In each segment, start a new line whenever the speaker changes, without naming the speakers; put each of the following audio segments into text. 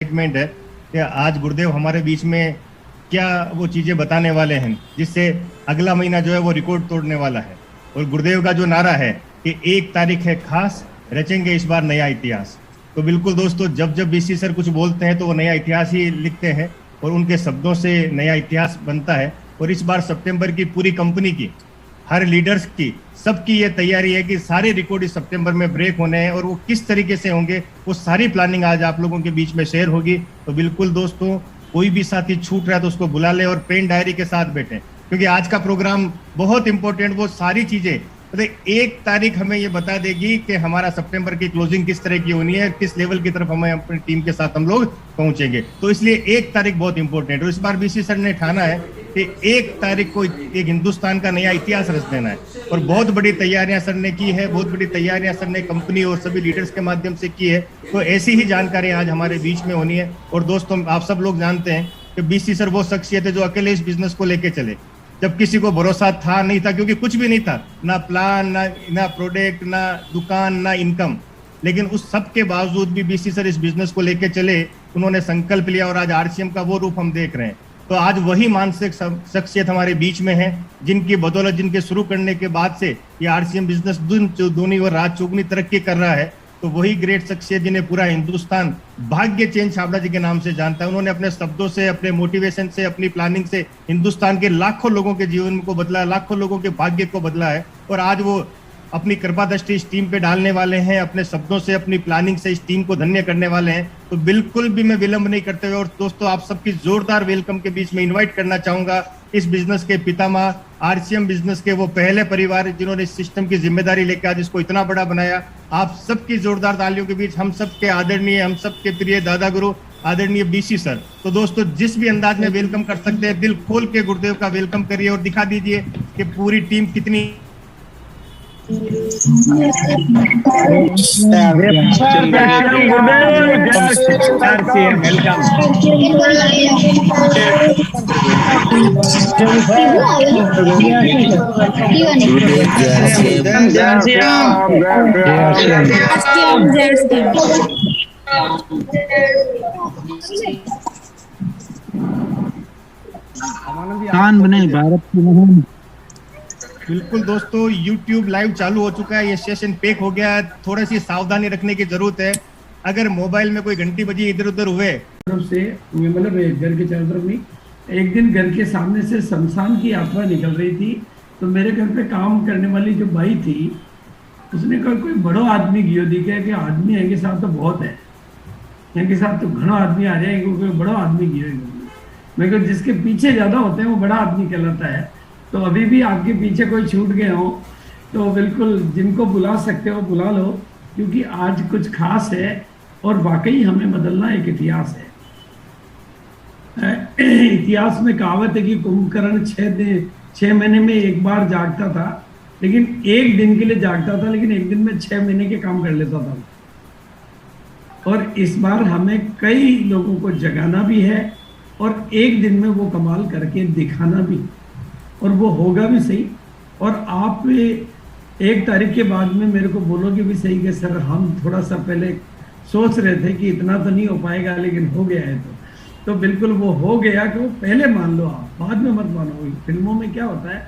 Excitement है कि आज गुरुदेव हमारे बीच में क्या वो चीजें बताने वाले हैं जिससे अगला महीना जो है वो रिकॉर्ड तोड़ने वाला है। और गुरुदेव का जो नारा है कि 1 तारीख है खास, रचेंगे इस बार नया इतिहास। तो बिल्कुल दोस्तों, जब जब बीसी सर कुछ बोलते हैं तो वो नया इतिहास ही लिखते हैं और उनके शब्दों से नया इतिहास बनता है। और इस बार सितंबर की पूरी कंपनी की, हर लीडर्स की, सबकी ये तैयारी है कि सारे रिकॉर्ड इस सितंबर में ब्रेक होने हैं और वो किस तरीके से होंगे वो सारी प्लानिंग आज आप लोगों के बीच में शेयर होगी। तो बिल्कुल दोस्तों, कोई भी साथी छूट रहा है तो उसको बुला ले और पेन डायरी के साथ बैठे, क्योंकि आज का प्रोग्राम बहुत इंपॉर्टेंट, वो सारी चीजें 1 तारीख हमें ये बता देगी कि हमारा सितंबर की क्लोजिंग किस तरह की होनी है, किस लेवल की तरफ हमें अपनी टीम के साथ हम लोग पहुंचेंगे। तो इसलिए 1 तारीख बहुत इंपॉर्टेंट है। और इस बार बीसी सर ने ठाना है कि 1 तारीख को एक हिंदुस्तान का नया इतिहास रच देना है। और बहुत बड़ी तैयारियां सर ने की है, बहुत बड़ी तैयारियां सर ने कंपनी और सभी लीडर्स के माध्यम से की है। तो ऐसी ही जानकारी आज हमारे बीच में होनी है। और दोस्तों, आप सब लोग जानते हैं कि बीसी सर वो शख्सियत है जो अकेले इस बिजनेस को लेके चले, जब किसी को भरोसा था नहीं था, क्योंकि कुछ भी नहीं था, ना प्लान, ना प्रोडक्ट, ना दुकान, ना इनकम। लेकिन उस सब के बावजूद भी बीसी सर इस बिजनेस को लेके चले, उन्होंने संकल्प लिया और आज आरसीएम का वो रूप हम देख रहे हैं। तो आज वही मानसिक शख्सियत हमारे बीच में है जिनकी बदौलत, जिनके शुरू करने के बाद से ये आरसीएम बिजनेस दूनी और रात चौगुनी तरक्की कर रहा है। तो वही ग्रेट शख्सियत जिन्हें पूरा हिंदुस्तान भाग्य चेंज छाबड़ा जी के नाम से जानता है, उन्होंने अपने शब्दों से, अपने मोटिवेशन से, अपनी प्लानिंग से हिंदुस्तान के लाखों लोगों के जीवन को बदला, लाखों लोगों के भाग्य को बदला है। और आज वो अपनी कृपा दृष्टि इस टीम पे डालने वाले हैं, अपने शब्दों से, अपनी प्लानिंग से इस टीम को धन्य करने वाले हैं। तो बिल्कुल भी मैं विलंब नहीं करते हुए और दोस्तों आप सबकी जोरदार वेलकम के बीच में इनवाइट करना चाहूंगा इस बिजनेस के पितामह, आरसीएम बिजनेस के वो पहले परिवार जिन्होंने इस सिस्टम की जिम्मेदारी लेकर आज इसको इतना बड़ा बनाया। आप सबकी जोरदार तालियों के बीच हम सबके आदरणीय, हम सबके प्रिय दादा गुरु आदरणीय बीसी सर। तो दोस्तों, जिस भी अंदाज में वेलकम कर सकते हैं, दिल खोल के गुरुदेव का वेलकम करिए और दिखा दीजिए कि पूरी टीम कितनी
बने भारत की।
बिल्कुल दोस्तों, YouTube लाइव चालू हो चुका है, ये सेशन पैक हो गया है। थोड़ी सी सावधानी रखने की जरूरत है। अगर मोबाइल में कोई घंटी बजी इधर उधर हुए
तरफ से, मतलब घर के चारों तरफ नहीं, एक दिन घर के सामने से शमशान की यात्रा निकल रही थी। तो मेरे घर पे काम करने वाली जो भाई थी, उसने कहा कोई बड़ो आदमी गियो दिखे कि आदमी इनके साथ तो बहुत है, इनके साथ तो घना आदमी आ जाएंगे, कोई बड़ो आदमी गियो। मैं कहा जिसके पीछे ज़्यादा होते हैं वो बड़ा आदमी कहलाता है। तो अभी भी आपके पीछे कोई छूट गए हो तो बिल्कुल जिनको बुला सकते हो बुला लो, क्योंकि आज कुछ खास है और वाकई हमें बदलना एक इतिहास है। इतिहास में कहावत है कि कुंभकर्ण 6 महीने में एक बार जागता था, लेकिन एक दिन के लिए जागता था, लेकिन एक दिन में 6 महीने के काम कर लेता था। और इस बार हमें कई लोगों को जगाना भी है और एक दिन में वो कमाल करके दिखाना भी, और वो होगा भी सही। और आप 1 तारीख के बाद में मेरे को बोलोगे भी सही कि सर हम थोड़ा सा पहले सोच रहे थे कि इतना तो नहीं हो पाएगा, लेकिन हो गया है। तो बिल्कुल वो हो गया कि वो पहले मान लो, आप बाद में मत मानो। फिल्मों में क्या होता है,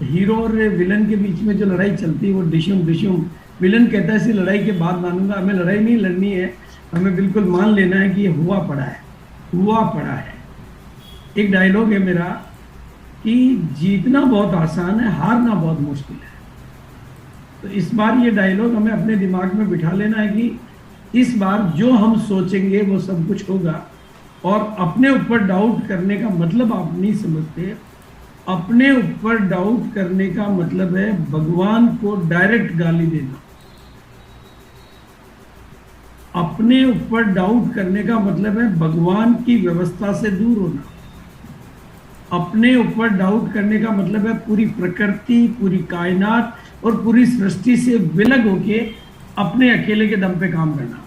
हीरो और विलन के बीच में जो लड़ाई चलती है वो डिशुम डिशुम, विलन कहता है इसी लड़ाई के बाद मानूंगा। हमें लड़ाई नहीं लड़नी है, हमें बिल्कुल मान लेना है कि ये हुआ पड़ा है, हुआ पड़ा है। एक डायलॉग है मेरा कि जीतना बहुत आसान है, हारना बहुत मुश्किल है। तो इस बार ये डायलॉग हमें अपने दिमाग में बिठा लेना है कि इस बार जो हम सोचेंगे वो सब कुछ होगा। और अपने ऊपर डाउट करने का मतलब आप नहीं समझते। अपने ऊपर डाउट करने का मतलब है भगवान को डायरेक्ट गाली देना। अपने ऊपर डाउट करने का मतलब है भगवान की व्यवस्था से दूर होना। अपने ऊपर डाउट करने का मतलब है पूरी प्रकृति, पूरी कायनात और पूरी सृष्टि से विलग होके अपने अकेले के दम पे काम करना।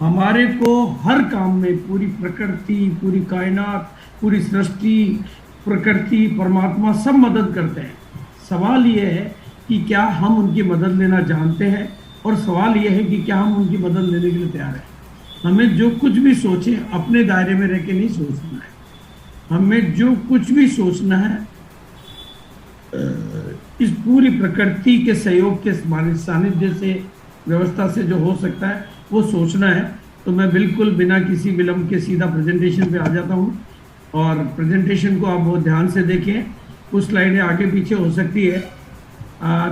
हमारे को हर काम में पूरी प्रकृति, पूरी कायनात, पूरी सृष्टि, प्रकृति, परमात्मा सब मदद करते हैं। सवाल ये है कि क्या हम उनकी मदद लेना जानते हैं, और सवाल ये है कि क्या हम उनकी मदद लेने के लिए तैयार हैं। हमें जो कुछ भी सोचे अपने दायरे में रह के नहीं सोचना है। हमें जो कुछ भी सोचना है इस पूरी प्रकृति के सहयोग के सानिध्य से, व्यवस्था से जो हो सकता है वो सोचना है। तो मैं बिल्कुल बिना किसी विलंब के सीधा प्रेजेंटेशन पे आ जाता हूँ, और प्रेजेंटेशन को आप बहुत ध्यान से देखें। कुछ स्लाइडें आगे पीछे हो सकती है।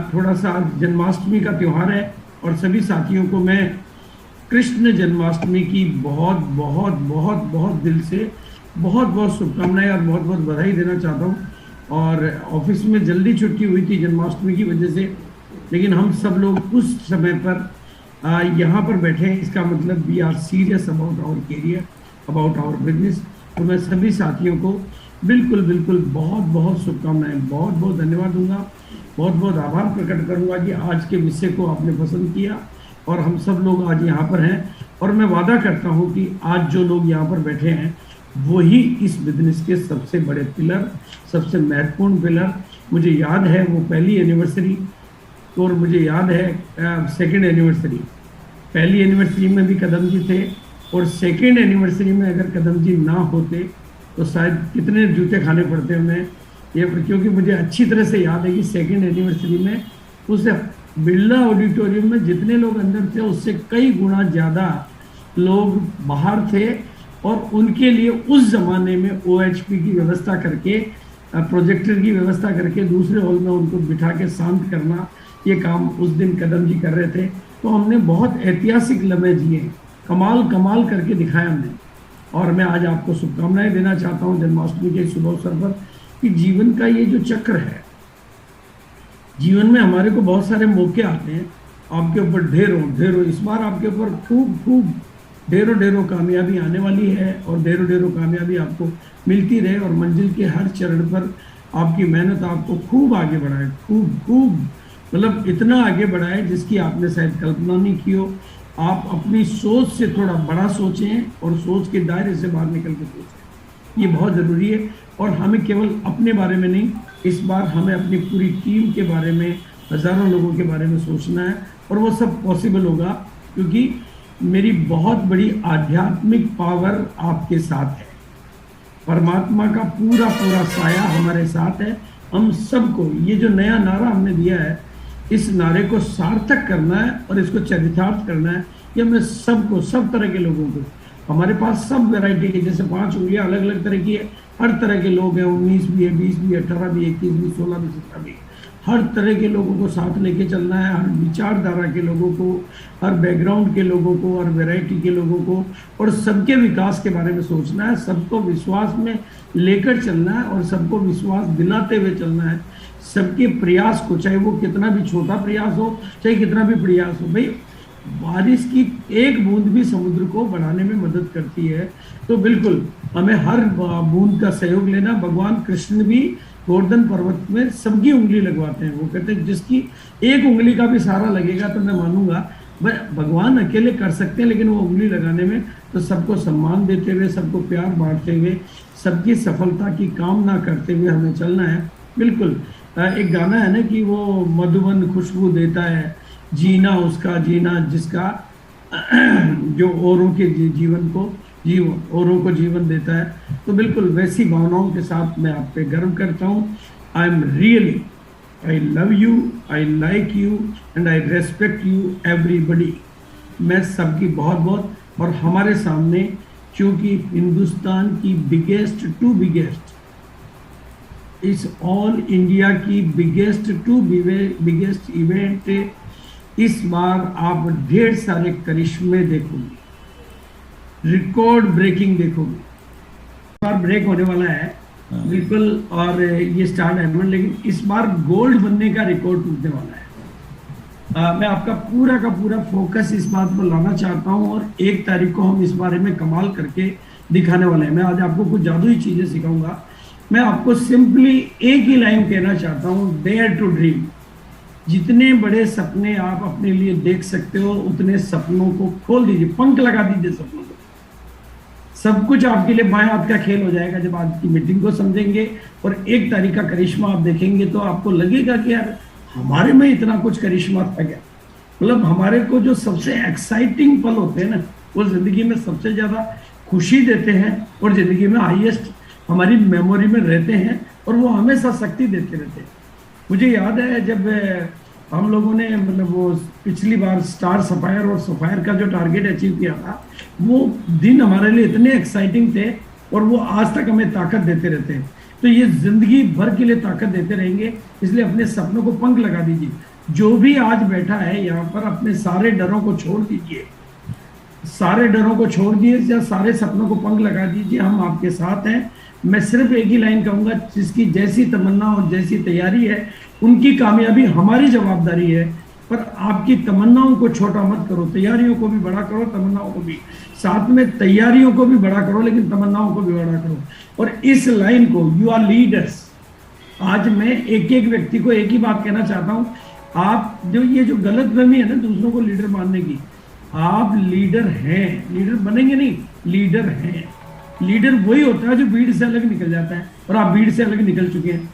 थोड़ा सा जन्माष्टमी का त्यौहार है, और सभी साथियों को मैं कृष्ण जन्माष्टमी की बहुत बहुत बहुत बहुत दिल से बहुत बहुत शुभकामनाएं और बहुत बहुत बधाई देना चाहता हूँ। और ऑफिस में जल्दी छुट्टी हुई थी जन्माष्टमी की वजह से, लेकिन हम सब लोग उस समय पर यहाँ पर बैठे हैं। इसका मतलब we are serious about our career, about our business. तो मैं सभी साथियों को बिल्कुल बिल्कुल बहुत बहुत शुभकामनाएं, बहुत बहुत धन्यवाद दूंगा, बहुत बहुत आभार प्रकट करूंगा कि आज के विषय को आपने पसंद किया और हम सब लोग आज यहाँ पर हैं। और मैं वादा करता हूँ कि आज जो लोग यहाँ पर बैठे हैं वही इस बिजनेस के सबसे बड़े पिलर, सबसे महत्वपूर्ण पिलर। मुझे याद है वो पहली एनिवर्सरी, और मुझे याद है सेकेंड एनिवर्सरी। पहली एनिवर्सरी में भी कदम जी थे, और सेकेंड एनिवर्सरी में अगर कदम जी ना होते तो शायद कितने जूते खाने पड़ते हमें ये, क्योंकि मुझे अच्छी तरह से याद है कि सेकेंड एनिवर्सरी में उस बिरला ऑडिटोरियम में जितने लोग अंदर थे उससे कई गुना ज़्यादा लोग बाहर थे, और उनके लिए उस ज़माने में OHP की व्यवस्था करके, प्रोजेक्टर की व्यवस्था करके दूसरे हॉल में उनको बिठा के शांत करना, ये काम उस दिन कदम जी कर रहे थे। तो हमने बहुत ऐतिहासिक लम्हे जिए, कमाल करके दिखाया हमने। और मैं आज आपको शुभकामनाएं देना चाहता हूँ जन्माष्टमी के शुभ अवसर पर, कि जीवन का ये जो चक्र है, जीवन में हमारे को बहुत सारे मौके आते हैं, आपके ऊपर ढेरों इस बार आपके ऊपर खूब ढेरों कामयाबी आने वाली है, और ढेरों कामयाबी आपको मिलती रहे, और मंजिल के हर चरण पर आपकी मेहनत आपको खूब आगे बढ़ाए, खूब मतलब इतना आगे बढ़ाए जिसकी आपने शायद कल्पना नहीं की हो। आप अपनी सोच से थोड़ा बड़ा सोचें, और सोच के दायरे से बाहर निकल के सोचें, ये बहुत ज़रूरी है। और हमें केवल अपने बारे में नहीं, इस बार हमें अपनी पूरी टीम के बारे में, हज़ारों लोगों के बारे में सोचना है, और वो सब पॉसिबल होगा क्योंकि मेरी बहुत बड़ी आध्यात्मिक पावर आपके साथ है। परमात्मा का पूरा साया हमारे साथ है। हम सबको ये जो नया नारा हमने दिया है, इस नारे को सार्थक करना है और इसको चरितार्थ करना है। ये हमें सबको, सब तरह के लोगों को, हमारे पास सब वैरायटी के, जैसे 5 उंगलियां अलग अलग तरह की है, हर तरह के लोग हैं, 19 भी है, 20 भी, 18 भी, 21 भी, 16 भी, 17 भी, हर तरह के लोगों को साथ लेके चलना है, हर विचारधारा के लोगों को, हर बैकग्राउंड के लोगों को, हर वैरायटी के लोगों को, और सबके विकास के बारे में सोचना है, सबको विश्वास में लेकर चलना है, और सबको विश्वास दिलाते हुए चलना है। सबके प्रयास को, चाहे वो कितना भी छोटा प्रयास हो, चाहे कितना भी प्रयास हो, भाई बारिश की एक बूंद भी समुद्र को बढ़ाने में मदद करती है। तो बिल्कुल हमें हर बूंद का सहयोग लेना। भगवान कृष्ण भी गोवर्धन पर्वत में सबकी उंगली लगवाते हैं। वो कहते हैं जिसकी एक उंगली का भी सहारा लगेगा तो मैं मानूंगा भगवान अकेले कर सकते हैं, लेकिन वो उंगली लगाने में तो सबको सम्मान देते हुए, सबको प्यार बांटते हुए, सबकी सफलता की कामना करते हुए हमें चलना है। बिल्कुल एक गाना है ना कि वो मधुबन खुशबू देता है, जीना उसका जीना जिसका जो औरों के जीवन को औरों को जीवन देता है। तो बिल्कुल वैसी भावनाओं के साथ मैं आप पे गर्व करता हूँ। I am really, I love you, I like you and I respect you everybody. मैं सबकी बहुत बहुत, और हमारे सामने क्योंकि हिंदुस्तान की बिगेस्ट टू बिगेस्ट, इस ऑल इंडिया की बिगेस्ट टू बिगेस्ट इवेंट, इस बार आप ढेर सारे करिश्मे देखोगे, रिकॉर्ड ब्रेकिंग देखोगे। इस बार ब्रेक होने वाला है बिल्कुल, और ये स्टार डायमंड, लेकिन इस बार गोल्ड बनने का रिकॉर्ड टूटने वाला है। मैं आपका का पूरा फोकस इस बात पर लाना चाहता हूं, और 1 तारीख को हम इस बारे में कमाल करके दिखाने वाले हैं। मैं आज आपको कुछ जादुई चीजें सिखाऊंगा। मैं आपको सिंपली एक ही लाइन कहना चाहता हूँ, डेयर टू ड्रीम। जितने बड़े सपने आप अपने लिए देख सकते हो, उतने सपनों को खोल दीजिए, पंख लगा दीजिए सपनों को। सब कुछ आपके लिए बाएं हाथ का खेल हो जाएगा जब आज की मीटिंग को समझेंगे, और 1 तारीख का करिश्मा आप देखेंगे तो आपको लगेगा कि यार हमारे में इतना कुछ करिश्मा था क्या। मतलब हमारे को जो सबसे एक्साइटिंग पल होते हैं ना, वो जिंदगी में सबसे ज्यादा खुशी देते हैं और जिंदगी में हाईएस्ट हमारी मेमोरी में रहते हैं और वो हमेशा शक्ति देते रहते हैं। मुझे याद है जब हम लोगों ने मतलब वो पिछली बार स्टार सफायर और सफायर का जो टारगेट अचीव किया था, वो दिन हमारे लिए इतने एक्साइटिंग थे और वो आज तक हमें ताकत देते रहते हैं। तो ये जिंदगी भर के लिए ताकत देते रहेंगे, इसलिए अपने सपनों को पंख लगा दीजिए। जो भी आज बैठा है यहाँ पर, अपने सारे डरों को छोड़ दीजिए, सारे डरों को छोड़ दीजिए या सारे सपनों को पंख लगा दीजिए। हम आपके साथ हैं। मैं सिर्फ एक ही लाइन कहूंगा, जिसकी जैसी तमन्ना और जैसी तैयारी है उनकी कामयाबी हमारी जवाबदारी है, पर आपकी तमन्नाओं को छोटा मत करो, तैयारियों को भी बड़ा करो, तमन्नाओं को भी। साथ में तैयारियों को भी बड़ा करो लेकिन तमन्नाओं को भी बड़ा करो। और इस लाइन को, यू आर लीडर्स, आज मैं एक एक व्यक्ति को एक ही बात कहना चाहता हूं। आप जो ये जो गलतफहमी है ना दूसरों को लीडर मानने की, आप लीडर हैं, लीडर बनेंगे नहीं, लीडर हैं। लीडर वही होता है जो भीड़ से अलग निकल जाता है, और आप भीड़ से अलग निकल चुके हैं।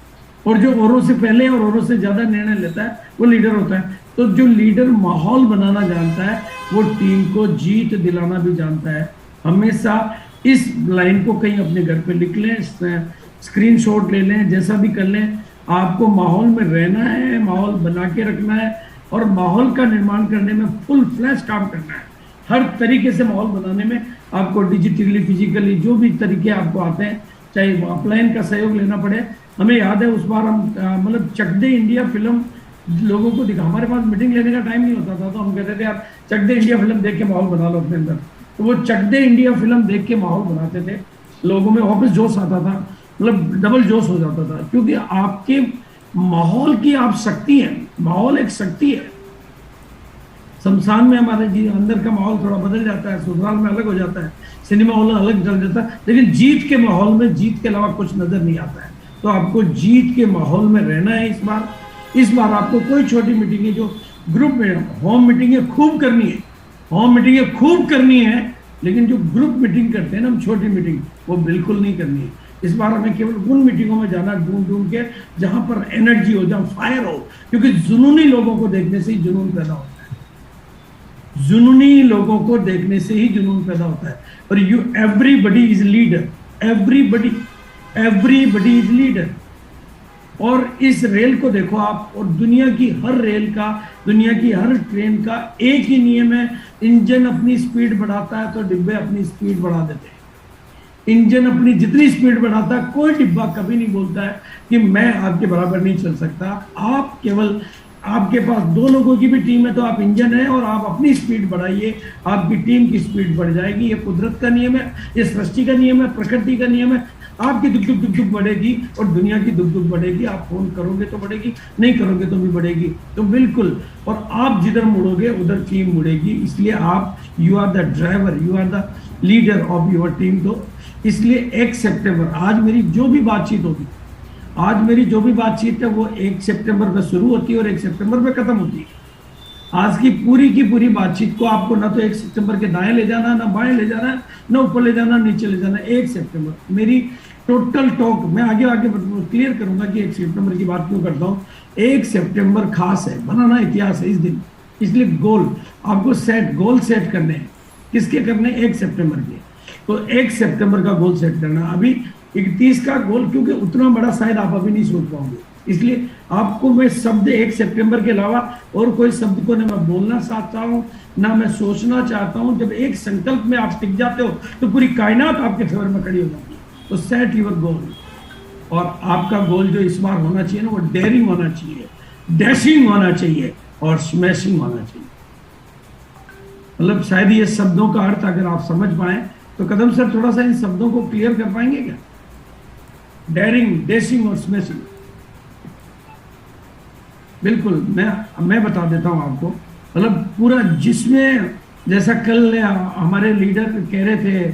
और जो औरों से पहले और औरों से ज्यादा निर्णय लेता है वो लीडर होता है। तो जो लीडर माहौल बनाना जानता है वो टीम को जीत दिलाना भी जानता है। हमेशा इस लाइन को कहीं अपने घर पे लिख लें, स्क्रीनशॉट ले लें, जैसा भी कर लें। आपको माहौल में रहना है, माहौल बना के रखना है और माहौल का निर्माण करने में फुल फ्लैश काम करना है। हर तरीके से माहौल बनाने में आपको डिजिटली, फिजिकली जो भी तरीके आपको आते हैं, चाहे ऑफलाइन का सहयोग लेना पड़े। हमें याद है उस बार हम मतलब चक दे इंडिया फिल्म लोगों को दिखा, हमारे पास मीटिंग लेने का टाइम नहीं होता था, तो हम कहते थे आप चक दे इंडिया फिल्म देख के माहौल बना लो अपने अंदर। तो वो चक दे इंडिया फिल्म देख के माहौल बनाते थे, लोगों में वापस जोश आता था, मतलब डबल जोश हो जाता था, क्योंकि आपके माहौल की आप शक्ति है। माहौल एक शक्ति है। शमशान में हमारे जी अंदर का माहौल थोड़ा बदल जाता है, ससुराल में अलग हो जाता है, सिनेमा हॉल अलग चल जाता है, लेकिन जीत के माहौल में जीत के अलावा कुछ नजर नहीं आता है। तो आपको जीत के माहौल में रहना है। इस बार आपको कोई छोटी मीटिंग है जो ग्रुप में, होम मीटिंगें खूब करनी है, होम मीटिंगें खूब करनी है, लेकिन जो ग्रुप मीटिंग करते हैं ना हम, छोटी मीटिंग, वो बिल्कुल नहीं करनी है। इस बार हमें केवल उन मीटिंगों में जाना ढूंढ के जहां पर एनर्जी हो, जहां फायर हो, क्योंकि जुनूनी लोगों को देखने से ही जुनून पैदा होता है। जुनूनी लोगों को देखने से ही जुनून पैदा होता है। और you everybody is leader, everybody is leader. और इस रेल को देखो आप, और दुनिया की हर रेल का, दुनिया की हर ट्रेन का एक ही नियम है, इंजन अपनी स्पीड बढ़ाता है तो डिब्बे अपनी स्पीड बढ़ा देते हैं। इंजन अपनी जितनी स्पीड बढ़ाता है, कोई डिब्बा कभी नहीं बोलता है कि मैं आपके बराबर नहीं चल सकता। आप केवल, आपके पास दो लोगों की भी टीम है तो आप इंजन है, और आप अपनी स्पीड बढ़ाइए, आपकी टीम की स्पीड बढ़ जाएगी। ये कुदरत का नियम है, ये सृष्टि का नियम है, प्रकृति का नियम है। आपकी दुख दुख दुख दुख बढ़ेगी और दुनिया की दुख दुख बढ़ेगी। आप फोन करोगे तो बढ़ेगी, नहीं करोगे तो भी बढ़ेगी। तो बिल्कुल, और आप जिधर मुड़ोगे उधर टीम मुड़ेगी। इसलिए आप, you are the driver, you are the leader of your team. तो इसलिए 1 सितंबर, आज मेरी जो भी बातचीत होगी, आज मेरी जो भी बातचीत है वो 1 सितंबर में शुरू होती है और 1 सितंबर में खत्म होती है। आज की पूरी बातचीत को आपको ना तो 1 सितंबर के दाएं ले जाना, ना बाएं ले जाना, ना ऊपर ले जाना, नीचे ले जाना। 1 सितंबर मेरी टोटल टॉक, मैं आगे क्लियर करूंगा कि 1 सितंबर की बात क्यों करता हूँ। 1 सितंबर खास है, बनाना इतिहास है इस दिन। इसलिए गोल आपको गोल सेट करने हैं। किसके करने? 1 सितंबर के। तो 1 सितंबर का गोल सेट करना। अभी 31 का गोल, क्योंकि उतना बड़ा शायद आप अभी नहीं सोच पाओगे, इसलिए आपको मैं शब्द 1 सितंबर के अलावा और कोई शब्द को ना मैं बोलना चाहता हूँ, ना मैं सोचना चाहता हूँ। जब एक संकल्प में आप टिक जाते हो तो पूरी कायनात आपके फेवर में खड़ी हो जाती है। तो सेट योर गोल, और आपका गोल जो इस बार होना चाहिए ना, वो डेयरिंग होना चाहिए, डैशिंग होना चाहिए और स्मैशिंग होना चाहिए। मतलब शायद ये शब्दों का अर्थ अगर आप समझ पाए तो कदम सर थोड़ा सा इन शब्दों को क्लियर कर पाएंगे क्या? डेयरिंग, डैशिंग और स्मैशिंग। बिल्कुल, मैं बता देता हूं आपको। मतलब पूरा, जिसमें जैसा कल हमारे लीडर कह रहे थे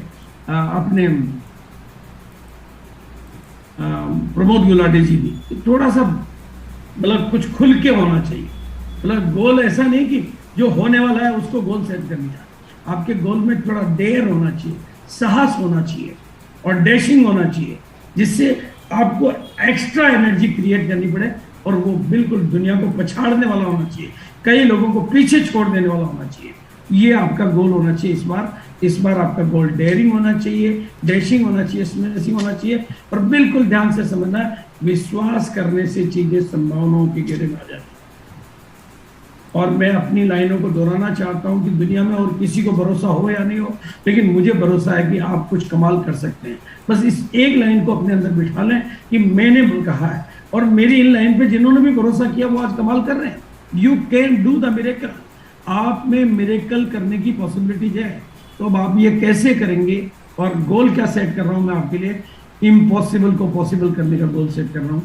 अपने प्रमोद गुलाटी जी भी, थोड़ा सा मतलब कुछ खुल के होना चाहिए। मतलब गोल ऐसा नहीं कि जो होने वाला है उसको गोल सेट कर लिया। आपके गोल में थोड़ा डेयर होना चाहिए, साहस होना चाहिए और डैशिंग होना चाहिए, जिससे आपको एक्स्ट्रा एनर्जी क्रिएट करनी पड़े और वो बिल्कुल दुनिया को पछाड़ने वाला होना चाहिए, कई लोगों को पीछे छोड़ देने वाला होना चाहिए। ये आपका गोल होना चाहिए इस बार इस बार आपका गोल डेयरिंग होना चाहिए, डैशिंग होना चाहिए, स्मैशिंग होना चाहिए, और बिल्कुल ध्यान से समझना है, विश्वास करने से चीजें संभावनाओं की घेरे में आ जाती है। और मैं अपनी लाइनों को दोहराना चाहता हूं कि दुनिया में और किसी को भरोसा हो या नहीं हो, लेकिन मुझे भरोसा है कि आप कुछ कमाल कर सकते हैं। बस इस एक लाइन को अपने अंदर बिठा लें कि मैंने कहा है, और मेरी इन लाइन पे जिन्होंने भी भरोसा किया वो आज कमाल कर रहे हैं। You can do the miracle. आप में मिरेकल करने की पॉसिबिलिटीज है। तो अब आप ये कैसे करेंगे, और गोल क्या सेट कर रहा हूं मैं आपके लिए, इम्पॉसिबल को पॉसिबल करने का गोल सेट कर रहा हूं।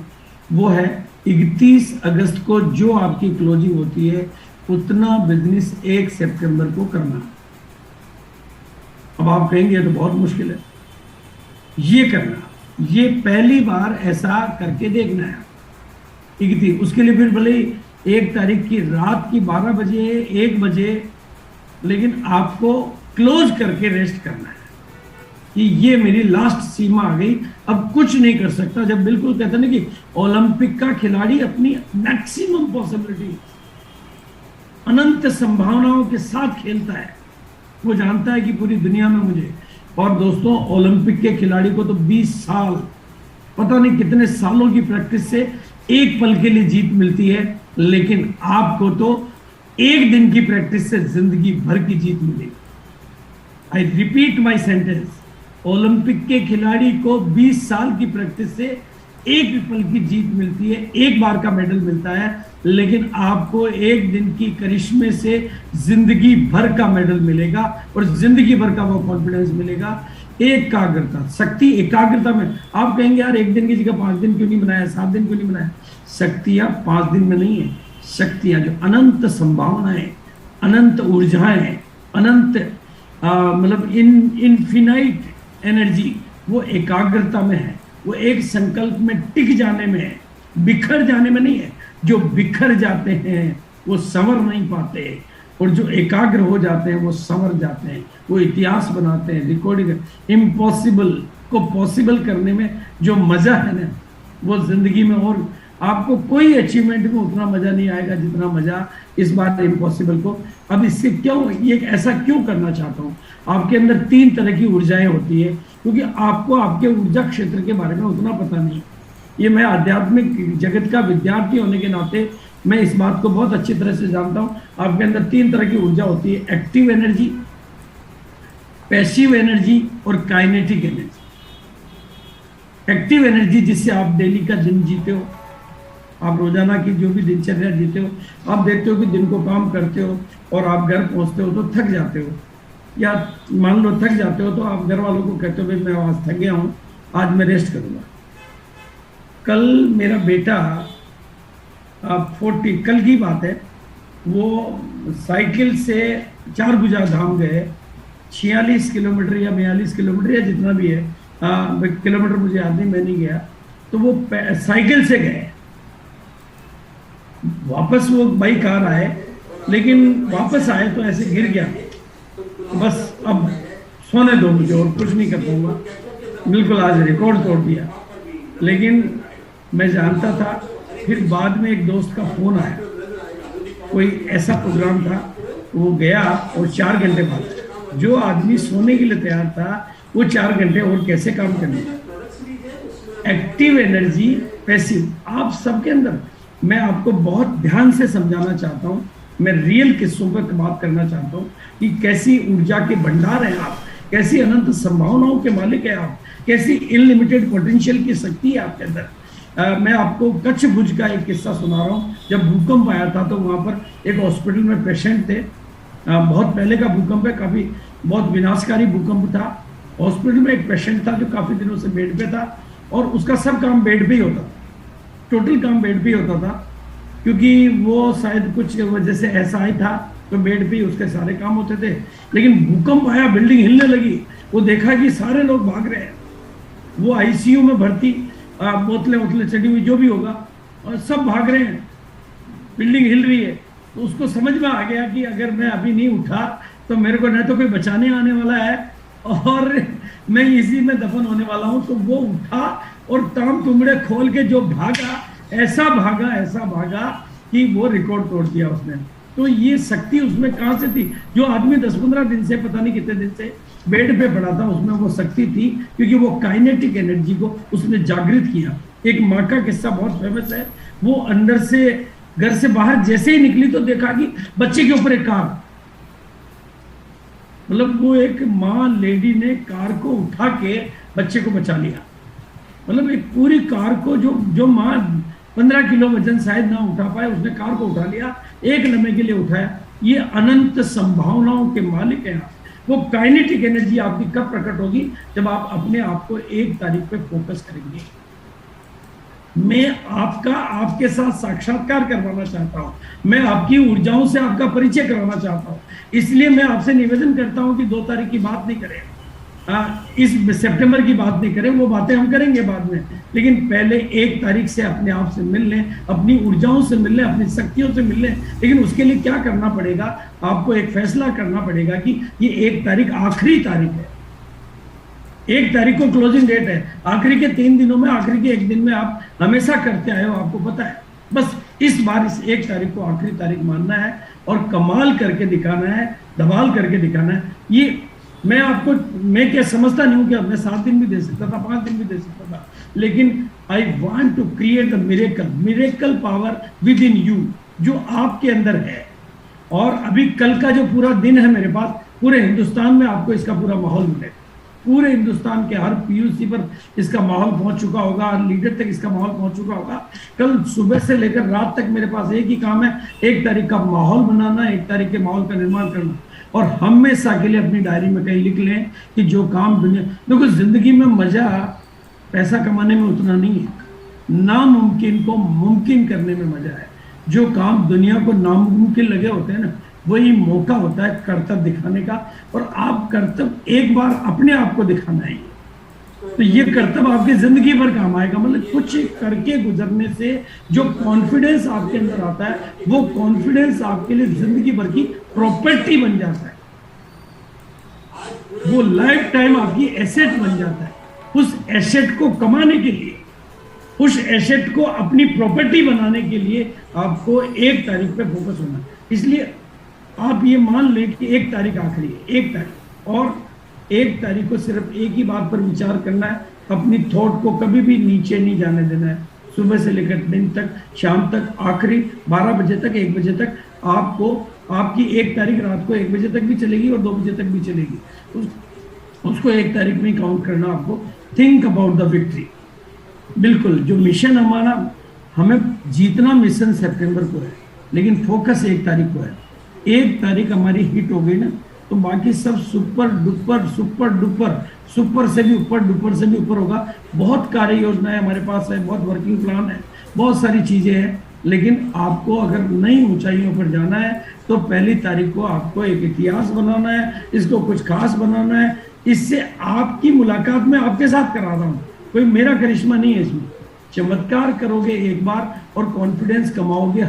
वो है 31 अगस्त को जो आपकी क्लोजिंग होती है उतना बिजनेस 1 सितंबर को करना। अब आप कहेंगे तो बहुत मुश्किल है, ये करना, ये पहली बार ऐसा करके देखना है 31। उसके लिए फिर भले 1 तारीख की रात की 12 बजे 1 बजे, लेकिन आपको क्लोज करके रेस्ट करना है कि ये मेरी लास्ट सीमा आ गई, अब कुछ नहीं कर सकता। जब बिल्कुल कहते ना कि ओलंपिक का खिलाड़ी अपनी मैक्सिमम पॉसिबिलिटी, अनंत संभावनाओं के साथ खेलता है, वो जानता है कि पूरी दुनिया में मुझे। और दोस्तों, ओलंपिक के खिलाड़ी को तो 20 साल, पता नहीं कितने सालों की प्रैक्टिस से एक पल के लिए जीत मिलती है, लेकिन आपको तो एक दिन की प्रैक्टिस से जिंदगी भर की जीत मिलेगी। I repeat my sentence, Olympic के खिलाड़ी को 20 साल की प्रैक्टिस से एक पल की जीत मिलती है, एक बार का मेडल मिलता है, लेकिन आपको एक दिन की करिश्मे से जिंदगी भर का मेडल मिलेगा, और जिंदगी भर का वो कॉन्फिडेंस मिलेगा। एकाग्रता, शक्ति एकाग्रता में। आप कहेंगे यार 1 दिन की जगह 5 दिन क्यों नहीं बनाया, 7 दिन क्यों नहीं बनाया? शक्तियां 5 दिन में नहीं है, शक्तियां जो अनंत संभावनाएं, अनंत ऊर्जाएं, अनंत मतलब इनफिनाइट एनर्जी, वो एकाग्रता में है, वो एक संकल्प में टिक जाने में है, बिखर जाने में नहीं है। जो बिखर जाते हैं वो संवर नहीं पाते, और जो एकाग्र हो जाते हैं वो संवर जाते हैं, वो इतिहास बनाते हैं, रिकॉर्डिंग। इम्पॉसिबल को पॉसिबल करने में जो मजा है ना, वो जिंदगी में और आपको कोई अचीवमेंट में उतना मजा नहीं आएगा जितना मजा इस बार इम्पॉसिबल को। अब इससे क्यों ये ऐसा क्यों करना चाहता हूँ, आपके अंदर 3 तरह की ऊर्जाएं होती है, क्योंकि आपको आपके ऊर्जा क्षेत्र के बारे में उतना पता नहीं। ये मैं आध्यात्मिक जगत का विद्यार्थी होने के नाते मैं इस बात को बहुत अच्छी तरह से जानता हूँ। आपके अंदर 3 तरह की ऊर्जा होती है, एक्टिव एनर्जी, पैसिव एनर्जी और काइनेटिक एनर्जी। एक्टिव एनर्जी जिससे आप डेली का दिन जीते हो, आप रोजाना की जो भी दिनचर्या जीते हो, आप देखते हो कि दिन को काम करते हो और आप घर पहुंचते हो तो थक जाते हो, या मान लो थक जाते हो तो आप घर वालों को कहते हो भाई मैं आज थक गया हूँ, आज मैं रेस्ट करूँगा। कल मेरा बेटा 40 कल की बात है, वो साइकिल से 4 भुजा धाम गए, 46 किलोमीटर या 42 किलोमीटर या जितना भी है किलोमीटर मुझे याद नहीं, मैं नहीं गया। तो वो साइकिल से गए, वापस वो बाई कार आए, लेकिन वापस आए तो ऐसे गिर गया। बस अब सोने दो मुझे, और कुछ नहीं कर पाऊंगा, बिल्कुल आज रिकॉर्ड तोड़ दिया। लेकिन मैं जानता था, फिर बाद में एक दोस्त का फोन आया, कोई ऐसा प्रोग्राम था, वो गया और 4 घंटे बाद जो आदमी सोने के लिए तैयार था वो 4 घंटे और कैसे काम करने। एक्टिव एनर्जी, पैसिव, आप सबके अंदर। मैं आपको बहुत ध्यान से समझाना चाहता हूँ, मैं रियल किस्सों पर बात करना चाहता हूँ कि कैसी ऊर्जा के भंडार हैं आप, कैसी अनंत संभावनाओं के मालिक है आप, कैसी इनलिमिटेड पोटेंशियल की शक्ति है आपके अंदर। मैं आपको कच्छ भुज का एक किस्सा सुना रहा हूँ। जब भूकंप आया था तो वहाँ पर एक हॉस्पिटल में पेशेंट थे, बहुत पहले का भूकंप है, काफ़ी बहुत विनाशकारी भूकंप था। हॉस्पिटल में एक पेशेंट था जो काफ़ी दिनों से बेड पे था, और उसका सब काम बेड पे ही होता था, टोटल काम बेड पे ही होता था, क्योंकि वो शायद कुछ वजह से ऐसा ही था, तो बेड पे ही उसके सारे काम होते थे। लेकिन भूकंप आया, बिल्डिंग हिलने लगी, वो देखा कि सारे लोग भाग रहे हैं, वो आईसीयू में भर्ती, बोतलें वोतलें चढ़ी हुई जो भी होगा, और सब भाग रहे हैं, बिल्डिंग हिल रही है। तो उसको समझ में आ गया कि अगर मैं अभी नहीं उठा तो मेरे को न तो कोई बचाने आने वाला है और मैं इसी में दफन होने वाला हूँ। तो वो उठा और ताम तुमड़े खोल के जो भागा, ऐसा भागा कि वो रिकॉर्ड तोड़ दिया उसने। तो ये शक्ति उसमें कहाँ से थी? जो आदमी 10-15 दिन से, पता नहीं कितने दिन से बेड पे पड़ा था, उसमें वो शक्ति थी क्योंकि वो काइनेटिक एनर्जी को उसने जागृत किया। एक माँ का किस्सा बहुत फेमस है, वो अंदर से घर से बाहर जैसे ही निकली तो देखा कि बच्चे के ऊपर एक कार, मतलब वो एक माँ लेडी ने कार को उठा के बच्चे को बचा लिया। मतलब एक पूरी कार को जो माँ 15 किलो वजन शायद ना उठा पाए, उसने कार को उठा लिया, एक लम्हे के लिए उठाया। ये अनंत संभावनाओं के मालिक हैं। वो काइनेटिक एनर्जी आपकी कब प्रकट होगी? जब आप अपने आप को 1 तारीख पे फोकस करेंगे। मैं आपके साथ साक्षात्कार करवाना चाहता हूं, मैं आपकी ऊर्जाओं से आपका परिचय करवाना चाहता हूं। इसलिए मैं आपसे निवेदन करता हूं कि 2 तारीख की बात नहीं करें, इस सितंबर की बात नहीं करें, वो बातें हम करेंगे बाद में, लेकिन पहले 1 तारीख से अपने आप से मिल लें, अपनी ऊर्जाओं से मिल लें, अपनी शक्तियों से मिल लें। लेकिन उसके लिए क्या करना पड़ेगा? आपको एक फैसला करना पड़ेगा कि ये 1 तारीख आखिरी तारीख है। 1 तारीख को क्लोजिंग डेट है। आखिरी के 3 दिनों में, आखिरी के 1 दिन में आप हमेशा करते आए हो, आपको पता है। बस इस बार इस 1 तारीख को आखिरी तारीख मानना है और कमाल करके दिखाना है, धमाल करके दिखाना है। ये मैं क्या समझता नहीं हूँ कि मैं 7 दिन भी दे सकता था, 5 दिन भी दे सकता था, लेकिन I want to create the miracle power within you, जो आपके अंदर है। और अभी कल का जो पूरा दिन है मेरे पास, पूरे हिंदुस्तान में आपको इसका पूरा माहौल मिलेगा। पूरे हिंदुस्तान के हर पीयूसी पर इसका माहौल पहुंच चुका होगा, हर लीडर तक इसका माहौल पहुंच चुका होगा। कल सुबह से लेकर रात तक मेरे पास एक ही काम है, 1 तारीख का माहौल बनाना, 1 तारीख के माहौल का निर्माण करना। और हमेशा के लिए अपनी डायरी में कहीं लिख लें कि जो काम दुनिया, देखो जिंदगी में मजा पैसा कमाने में उतना नहीं है, नामुमकिन को मुमकिन करने में मजा है। जो काम दुनिया को नामुमकिन लगे होते हैं ना, वही मौका होता है कर्तव्य दिखाने का। और आप कर्तव्य एक बार अपने आप को दिखाना है, तो ये कर्तव्य आपकी जिंदगी भर काम आएगा। मतलब कुछ करके गुजरने से जो कॉन्फिडेंस आपके अंदर आता है, वो कॉन्फिडेंस आपके लिए जिंदगी भर की प्रॉपर्टी बन जाता है, वो लाइफ टाइम आपकी एसेट बन जाता है। उस एसेट को कमाने के लिए, उस एसेट को अपनी प्रॉपर्टी बनाने के लिए आपको 1 तारीख पे फोकस होना है। इसलिए आप ये मान लें कि 1 तारीख आखिरी है, 1 तारीख, और 1 तारीख को सिर्फ एक ही बात पर विचार करना है, अपनी थॉट को कभी भी नीचे नहीं जाने देना है। सुबह से लेकर दिन तक, शाम तक, आखिरी 12 बजे तक, 1 बजे तक आपको, आपकी 1 तारीख रात को 1 बजे तक भी चलेगी और 2 बजे तक भी चलेगी, उसको 1 तारीख में काउंट करना आपको। Think about the victory. बिल्कुल, जो मिशन हमारा, हमें जीतना मिशन सितंबर को है, लेकिन फोकस 1 तारीख को है। 1 तारीख हमारी हिट हो गई ना, तो बाकी सब super duper super duper, super से भी ऊपर, डुपर से भी ऊपर होगा। बहुत कार्य योजनाएं हमारे पास है, बहुत वर्किंग प्लान है, बहुत सारी चीजें हैं। लेकिन आपको अगर नई ऊंचाइयों पर जाना है तो 1 तारीख को आपको एक इतिहास बनाना है, इसको कुछ खास बनाना है। इससे आपकी मुलाकात में आपके साथ करा रहा हूँ, कोई मेरा करिश्मा नहीं है इसमें। चमत्कार करोगे एक बार और कॉन्फिडेंस कमाओगे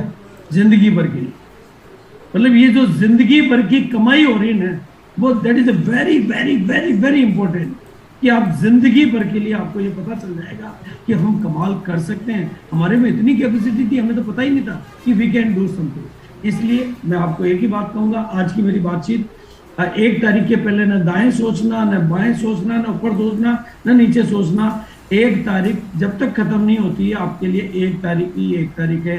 जिंदगी भर के लिए। मतलब ये जो जिंदगी भर की कमाई हो रही है ना, वो that is a very very very very important, कि आप जिंदगी भर के लिए आपको ये पता चल जाएगा कि हम कमाल कर सकते हैं। हमारे में इतनी कैपेसिटी थी, हमें तो पता ही नहीं था कि वी कैन डू समथिंग। इसलिए मैं आपको एक ही बात कहूंगा, आज की मेरी बातचीत, 1 तारीख के पहले न दाएं सोचना, न बाएं सोचना, न ऊपर सोचना, न नीचे सोचना। 1 तारीख जब तक खत्म नहीं होती है आपके लिए 1 तारीख ही 1 तारीख है।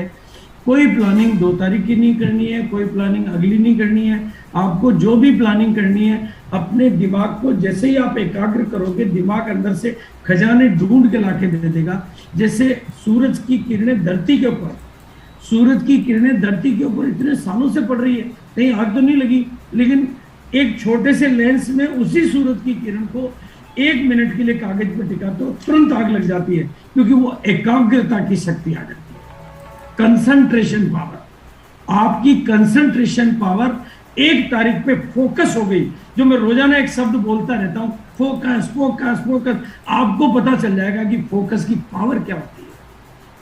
कोई प्लानिंग 2 तारीख की नहीं करनी है, कोई प्लानिंग अगली नहीं करनी है। आपको जो भी प्लानिंग करनी है, अपने दिमाग को जैसे ही आप एकाग्र करोगे, दिमाग अंदर से खजाने ढूंढ के लाके दे देगा। जैसे सूरज की किरणें धरती के ऊपर, सूरज की किरणें धरती के ऊपर इतने सालों से पड़ रही है, कहीं आग तो नहीं लगी, लेकिन एक छोटे से लेंस में उसी सूरज की किरण को 1 मिनट के लिए कागज पर टिका तो तुरंत आग लग जाती है, क्योंकि वो एकाग्रता की शक्ति आ जाती है। कंसंट्रेशन पावर, आपकी कंसंट्रेशन पावर 1 तारीख पे फोकस हो गई। जो मैं रोजाना एक शब्द बोलता रहता हूं, फोकस फोकस फोकस, आपको पता चल जाएगा कि फोकस की पावर क्या होती है,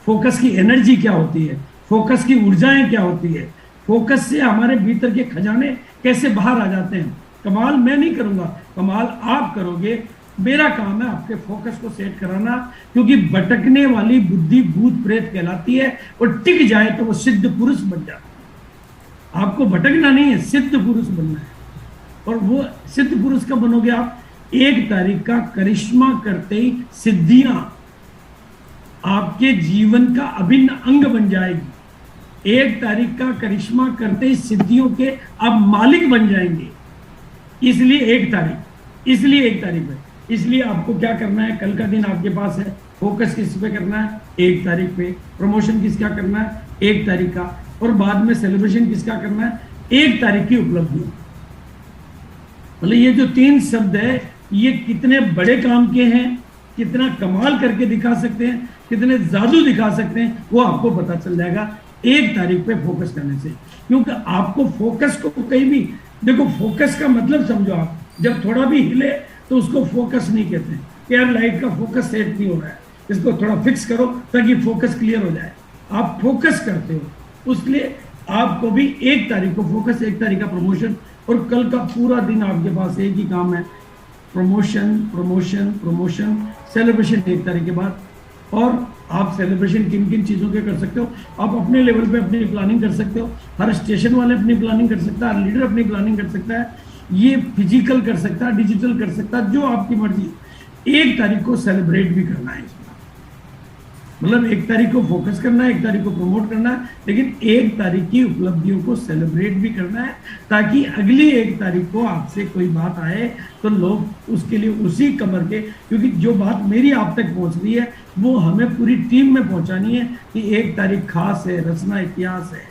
फोकस की एनर्जी क्या होती है, फोकस की ऊर्जाएं क्या होती है, फोकस से हमारे भीतर के खजाने कैसे बाहर आ जाते हैं। कमाल मैं नहीं करूंगा, कमाल आप करोगे। मेरा काम है आपके फोकस को सेट कराना, क्योंकि भटकने वाली बुद्धि भूत प्रेत कहलाती है, और टिक जाए तो वो सिद्ध पुरुष बन जाता है। आपको भटकना नहीं है, सिद्ध पुरुष बनना है। और वो सिद्ध पुरुष कब बनोगे आप? 1 तारीख का करिश्मा करते ही सिद्धियां आपके जीवन का अभिन्न अंग बन जाएगी। 1 तारीख का करिश्मा करते ही सिद्धियों के आप मालिक बन जाएंगे। इसलिए 1 तारीख, इसलिए 1 तारीख है। इसलिए आपको क्या करना है, कल का दिन आपके पास है, फोकस किस पे करना है? 1 तारीख पे। प्रमोशन किसका करना है? 1 तारीख का। और बाद में सेलिब्रेशन किसका करना है? 1 तारीख की उपलब्धि। मतलब ये जो 3 शब्द है, ये कितने बड़े काम के हैं, कितना कमाल करके दिखा सकते हैं, कितने जादू दिखा सकते हैं, वो आपको पता चल जाएगा 1 तारीख पे फोकस करने से। क्योंकि आपको फोकस को कहीं भी देखो, फोकस का मतलब समझो आप, जब थोड़ा भी हिले तो उसको फोकस नहीं कहते हैं। यार लाइट का फोकस सेट नहीं हो रहा है, इसको थोड़ा फिक्स करो ताकि फोकस क्लियर हो जाए। आप फोकस करते हो, इसलिए आपको भी 1 तारीख को फोकस, 1 तारीख का प्रमोशन। और कल का पूरा दिन आपके पास एक ही काम है, प्रमोशन प्रमोशन प्रमोशन, सेलिब्रेशन 1 तारीख के बाद। और आप सेलिब्रेशन किन किन चीज़ों के कर सकते हो? आप अपने लेवल पे अपनी प्लानिंग कर सकते हो, हर स्टेशन वाले अपनी प्लानिंग कर सकता है, हर लीडर अपनी प्लानिंग कर सकता है, ये फिजिकल कर सकता है, डिजिटल कर सकता है, जो आपकी मर्जी। 1 तारीख को सेलिब्रेट भी करना है, मतलब 1 तारीख को फोकस करना है, 1 तारीख को प्रमोट करना है, लेकिन 1 तारीख की उपलब्धियों को सेलिब्रेट भी करना है, ताकि अगली 1 तारीख को आपसे कोई बात आए तो लोग उसके लिए उसी कमर के, क्योंकि जो बात मेरी आप तक पहुंच रही है वो हमें पूरी टीम में पहुंचानी है कि 1 तारीख खास है, रचना इतिहास है।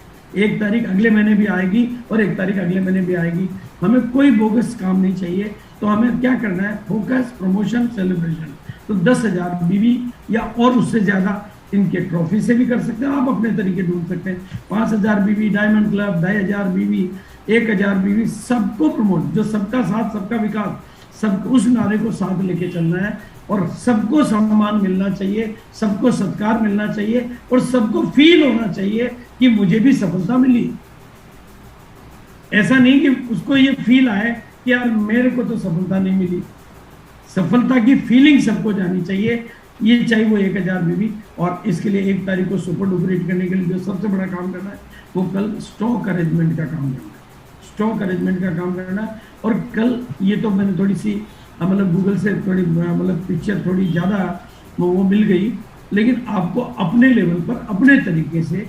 1 तारीख अगले महीने भी आएगी और 1 तारीख अगले महीने भी आएगी। हमें कोई बोगस काम नहीं चाहिए। तो हमें क्या करना है? Focus, promotion, celebration. तो 10,000 बीवी या और उससे ज़्यादा इनके ट्रॉफी से भी कर सकते हैं, आप अपने तरीके ढूंढ सकते हैं। 5,000 बीवी, डायमंड क्लब, 2,500 बीवी, 1,000 बीवी, सबको प्रमोट, जो सबका साथ सबका विकास, सब उस नारे को साथ लेके चलना है। और सबको सम्मान मिलना चाहिए, सबको सत्कार मिलना चाहिए, और सबको फील होना चाहिए कि मुझे भी सफलता मिली। ऐसा नहीं कि उसको ये फील आए कि यार मेरे को तो सफलता नहीं मिली। सफलता की फीलिंग सबको जानी चाहिए, ये चाहिए वो 1,000 बीवी। और इसके लिए 1 तारीख को सुपर डुपर हिट करने के लिए जो सबसे बड़ा काम करना है वो कल स्टॉक अरेंजमेंट का काम करना है, स्टॉक अरेंजमेंट का काम करना है। और कल ये तो मैंने थोड़ी सी मतलब गूगल से थोड़ी मतलब पिक्चर थोड़ी ज़्यादा वो मिल गई, लेकिन आपको अपने लेवल पर अपने तरीके से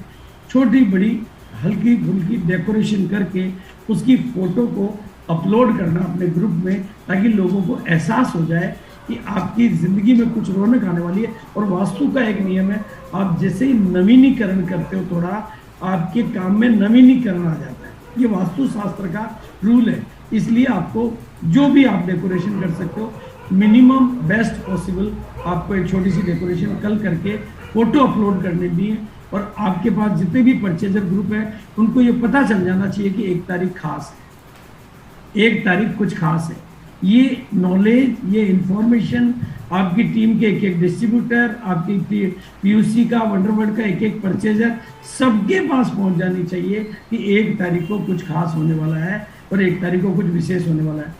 छोटी बड़ी हल्की फुल्की डेकोरेशन करके उसकी फ़ोटो को अपलोड करना अपने ग्रुप में, ताकि लोगों को एहसास हो जाए कि आपकी ज़िंदगी में कुछ रौनक आने वाली है। और वास्तु का एक नियम है, आप जैसे ही नवीनीकरण करते हो थोड़ा, आपके काम में नवीनीकरण आ जाता है। ये वास्तु शास्त्र का रूल है। इसलिए आपको जो भी आप डेकोरेशन कर सकते हो, मिनिमम बेस्ट पॉसिबल आपको एक छोटी सी डेकोरेशन कल करके फ़ोटो अपलोड करने दी है। और आपके पास जितने भी परचेजर ग्रुप है उनको ये पता चल जाना चाहिए कि 1 तारीख खास है, 1 तारीख कुछ खास है। ये नॉलेज, ये इंफॉर्मेशन आपकी टीम के एक डिस्ट्रीब्यूटर, आपकी पीयूसी का, वंडरवर्ल्ड का एक परचेजर, सबके पास पहुंच जानी चाहिए कि 1 तारीख को कुछ खास होने वाला है और 1 तारीख को कुछ विशेष होने वाला है।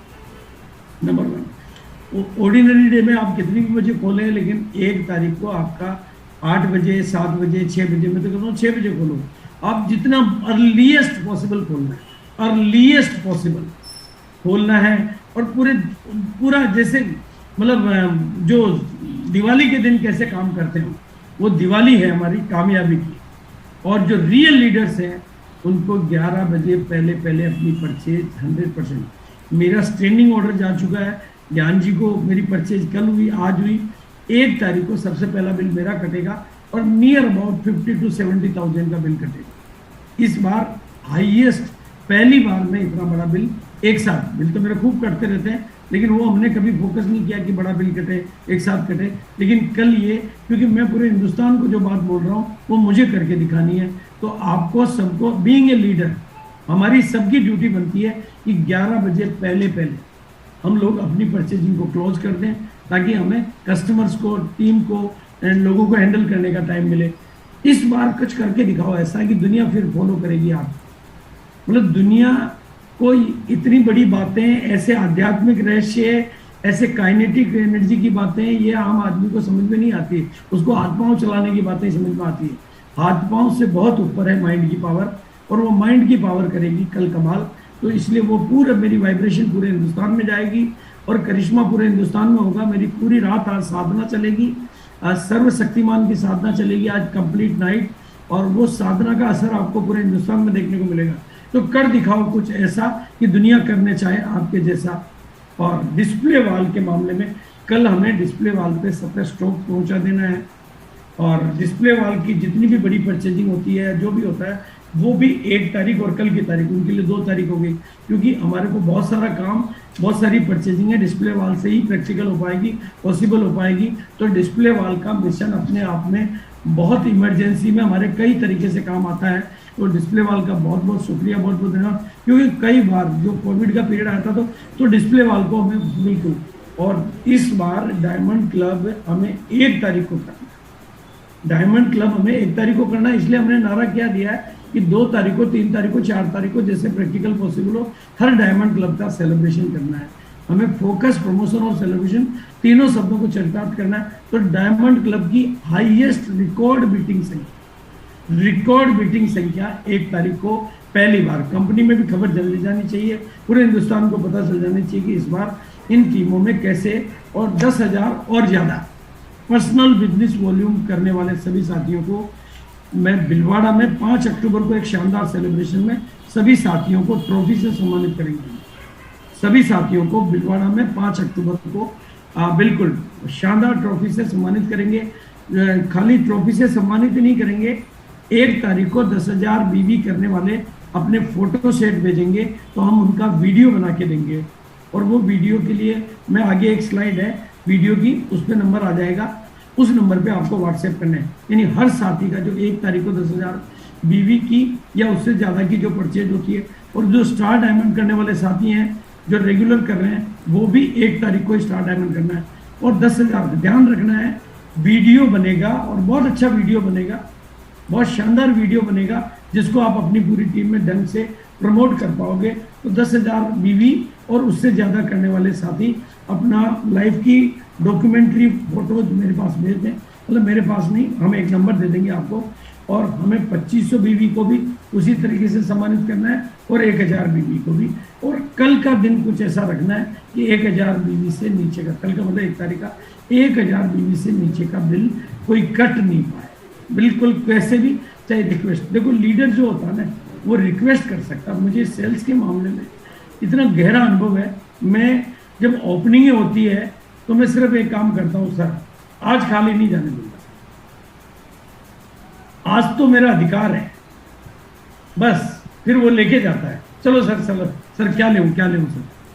नंबर 1, ऑर्डिनरी डे में आप कितनी भी बजे खोलें, लेकिन 1 तारीख को आपका 8 बजे, 7 बजे, 6 बजे, मैं तो कहता हूँ 6 बजे खोलो। आप जितना अर्लीस्ट पॉसिबल खोलना है, अर्लीस्ट पॉसिबल खोलना है। और पूरा जैसे मतलब जो दिवाली के दिन कैसे काम करते हो, वो दिवाली है हमारी कामयाबी की। और जो रियल लीडर्स हैं उनको 11 बजे पहले अपनी परचेज 100%। मेरा स्टैंडिंग ऑर्डर जा चुका है, ज्ञान जी को मेरी परचेज कल हुई, आज हुई। 1 तारीख को सबसे पहला बिल मेरा कटेगा और नियर अबाउट 50 to 70,000 का बिल कटेगा। इस बार हाईएस्ट, पहली बार में इतना बड़ा बिल एक साथ। बिल तो मेरे खूब कटते रहते हैं, लेकिन वो हमने कभी फोकस नहीं किया कि बड़ा बिल कटे, एक साथ कटे। लेकिन कल ये, क्योंकि मैं पूरे हिंदुस्तान को जो बात बोल रहा हूँ वो मुझे करके दिखानी है, तो आपको सबको बीइंग ए लीडर हमारी सबकी ड्यूटी बनती है कि 11 बजे पहले हम लोग अपनी परचेजिंग को क्लोज कर दें, ताकि हमें कस्टमर्स को, टीम को एंड लोगों को हैंडल करने का टाइम मिले। इस बार कुछ करके दिखाओ ऐसा कि दुनिया फिर फॉलो करेगी आप। मतलब दुनिया को इतनी बड़ी बातें, ऐसे आध्यात्मिक रहस्य, ऐसे काइनेटिक एनर्जी की बातें, ये आम आदमी को समझ में नहीं आती। उसको हाथ पांव चलाने की बातें समझ में आती है। हाथ पांव से बहुत ऊपर है माइंड की पावर, और वो माइंड की पावर करेगी कल कमाल। तो इसलिए वो पूरा मेरी वाइब्रेशन पूरे हिंदुस्तान में जाएगी और करिश्मा पूरे हिंदुस्तान में होगा। मेरी पूरी रात आज साधना चलेगी, आज सर्वशक्तिमान की साधना चलेगी, आज कंप्लीट नाइट, और वो साधना का असर आपको पूरे हिंदुस्तान में देखने को मिलेगा। तो कर दिखाओ कुछ ऐसा कि दुनिया करने चाहे आपके जैसा। और डिस्प्ले वाल के मामले में कल हमें डिस्प्ले वाल पे 17 स्ट्रोक पहुंचा देना है, और डिस्प्ले वाल की जितनी भी बड़ी परचेजिंग होती है, जो भी होता है, वो भी 1 तारीख और कल की तारीख, उनके लिए 2 तारीख हो गई, क्योंकि हमारे को बहुत सारा काम, बहुत सारी परचेजिंग है, डिस्प्ले वाल से ही प्रैक्टिकल हो पाएगी, पॉसिबल हो पाएगी। तो डिस्प्ले वाल का मिशन अपने आप में बहुत इमरजेंसी में हमारे कई तरीके से काम आता है। तो डिस्प्ले वाल का बहुत बहुत शुक्रिया, बहुत बहुत धन्यवाद, क्योंकि कई बार जो कोविड का पीरियड आया था तो डिस्प्ले वाल को हमें बिल्कुल, और इस बार डायमंड क्लब हमें 1 तारीख को करना है। डायमंड क्लब हमें 1 तारीख को करना है, इसलिए हमने नारा क्या दिया है कि 2 तारीख को, 3 तारीख को, 4 तारीख को, जैसे प्रैक्टिकल पॉसिबल हो, हर डायमंड क्लब का सेलिब्रेशन करना है। हमें फोकस, प्रमोशन और सेलिब्रेशन तीनों शब्दों को चरितार्थ करना है। तो डायमंड क्लब की हाईएस्ट रिकॉर्ड बीटिंग संख्या 1 तारीख को पहली बार, कंपनी में भी खबर जल्दी जानी चाहिए, पूरे हिंदुस्तान को पता चल जानी चाहिए कि इस बार इन टीमों में कैसे, और 10,000 और ज़्यादा पर्सनल बिजनेस वॉल्यूम करने वाले सभी साथियों को मैं भिलवाड़ा में 5 अक्टूबर को एक शानदार सेलिब्रेशन में सभी साथियों को ट्रॉफी से सम्मानित करेंगे। सभी साथियों को भिलवाड़ा में 5 अक्टूबर को बिल्कुल शानदार ट्रॉफी से सम्मानित करेंगे। खाली ट्रॉफी से सम्मानित ही नहीं करेंगे, 1 तारीख को 10,000 बीवी करने वाले अपने फोटो सेट भेजेंगे, तो हम उनका वीडियो बना के देंगे। और वो वीडियो के लिए मैं आगे एक स्लाइड है वीडियो की, उस पर नंबर आ जाएगा, उस नंबर पे आपको व्हाट्सएप करना है। यानी हर साथी का जो 1 तारीख को 10,000 बीवी की या उससे ज़्यादा की जो परचेज होती है, और जो स्टार डायमंड करने वाले साथी हैं जो रेगुलर कर रहे हैं, वो भी 1 तारीख को स्टार डायमंड करना है। और 10,000 ध्यान रखना है, वीडियो बनेगा और बहुत अच्छा वीडियो बनेगा, बहुत शानदार वीडियो बनेगा, जिसको आप अपनी पूरी टीम में ढंग से प्रमोट कर पाओगे। तो 10,000 बीवी और उससे ज़्यादा करने वाले साथी अपना लाइफ की डॉक्यूमेंट्री फोटोज मेरे पास भेज दें, मतलब मेरे पास नहीं, हम एक नंबर दे देंगे आपको, और हमें 2500 बीवी को भी उसी तरीके से सम्मानित करना है, और 1,000 बीवी को भी। और कल का दिन कुछ ऐसा रखना है कि 1,000 बीवी से नीचे का, कल का मतलब 1 तारीख का, 1,000 बीवी से नीचे का बिल कोई कट नहीं पाए, बिल्कुल कैसे भी, चाहे रिक्वेस्ट। देखो लीडर जो होता है ना, वो रिक्वेस्ट कर सकता है। मुझे सेल्स के मामले में इतना गहरा अनुभव है, मैं जब ओपनिंग होती है तो मैं सिर्फ एक काम करता हूँ, सर आज खाली नहीं जाने दूंगा, आज तो मेरा अधिकार है, बस। फिर वो लेके जाता है, चलो सर क्या ले सर,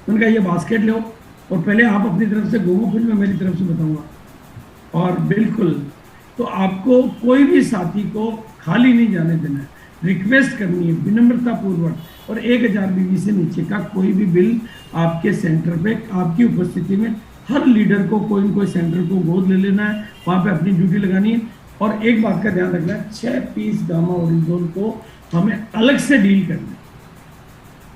मैंने कहा ये बास्केट लो, और पहले आप अपनी तरफ से घूमो, फिर मैं मेरी तरफ से बताऊंगा। और बिल्कुल, तो आपको कोई भी साथी को खाली नहीं जाने देना है, रिक्वेस्ट करनी है विनम्रता पूर्वक, और 1,000 बीवी से नीचे का कोई भी बिल आपके सेंटर पे आपकी उपस्थिति में हर लीडर को कोई न कोई सेंटर को गोद ले लेना है, वहाँ पे अपनी ड्यूटी लगानी है। और एक बात का ध्यान रखना है, 6 पीस गामा ओरिजिनल को हमें अलग से डील करना है,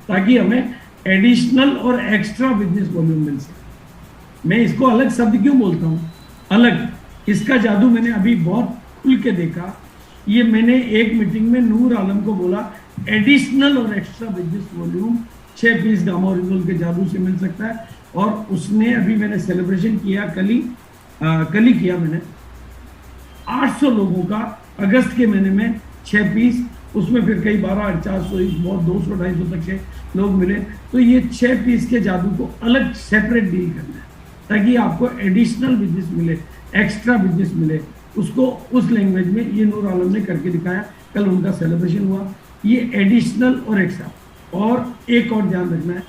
ताकि हमें एडिशनल और एक्स्ट्रा बिजनेस वॉल्यूम मिल सके। मैं इसको अलग शब्द क्यों बोलता हूँ, अलग, इसका जादू मैंने अभी बहुत खुल के देखा। ये मैंने एक मीटिंग में नूर आलम को बोला, एडिशनल और extra business volume 6 piece gamma original के जादू से मिल सकता है। और उसने, अभी मैंने सेलिब्रेशन किया, कल ही किया मैंने, 800 लोगों का अगस्त के महीने में 6 पीस, उसमें फिर कई 12, 400, बहुत 200, 250 तक के लोग मिले। तो ये 6 पीस के जादू को अलग सेपरेट डील करना है, ताकि आपको एडिशनल बिजनेस मिले, एक्स्ट्रा बिजनेस मिले, उसको उस लैंग्वेज में ये नूर आलम ने करके दिखाया। कल उनका सेलिब्रेशन हुआ, ये एडिशनल और एक्स्ट्रा। और एक और ध्यान रखना है,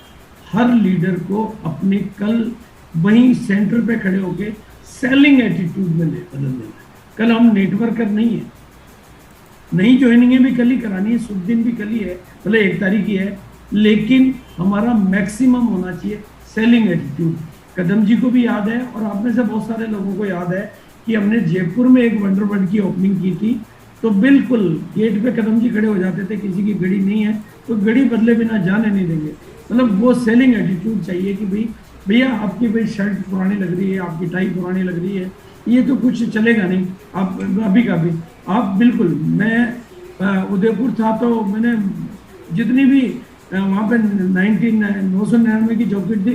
हर लीडर को अपने कल वहीं सेंटर पे खड़े होके सेलिंग एटीट्यूड में बदल देना है। कल हम नेटवर्कर नहीं है, नई ज्वाइनिंगें भी कल ही करानी है, शुभ दिन भी कल ही है, मतलब 1 तारीख ही है, लेकिन हमारा मैक्सिमम होना चाहिए सेलिंग एटीट्यूड। कदम जी को भी याद है, और आप में से बहुत सारे लोगों को याद है कि हमने जयपुर में एक वंडरवर्ल्ड की ओपनिंग की थी, तो बिल्कुल गेट पे कदम जी खड़े हो जाते थे, किसी की घड़ी नहीं है तो घड़ी बदले बिना जाने नहीं देंगे। मतलब वो सेलिंग एटीट्यूड चाहिए कि भैया आपकी भाई शर्ट पुरानी लग रही है, आपकी टाई पुरानी लग रही है, ये तो कुछ चलेगा नहीं, आप अभी का भी आप बिल्कुल। मैं उदयपुर था तो मैंने जितनी भी वहाँ पे 999 की जॉकेट थी,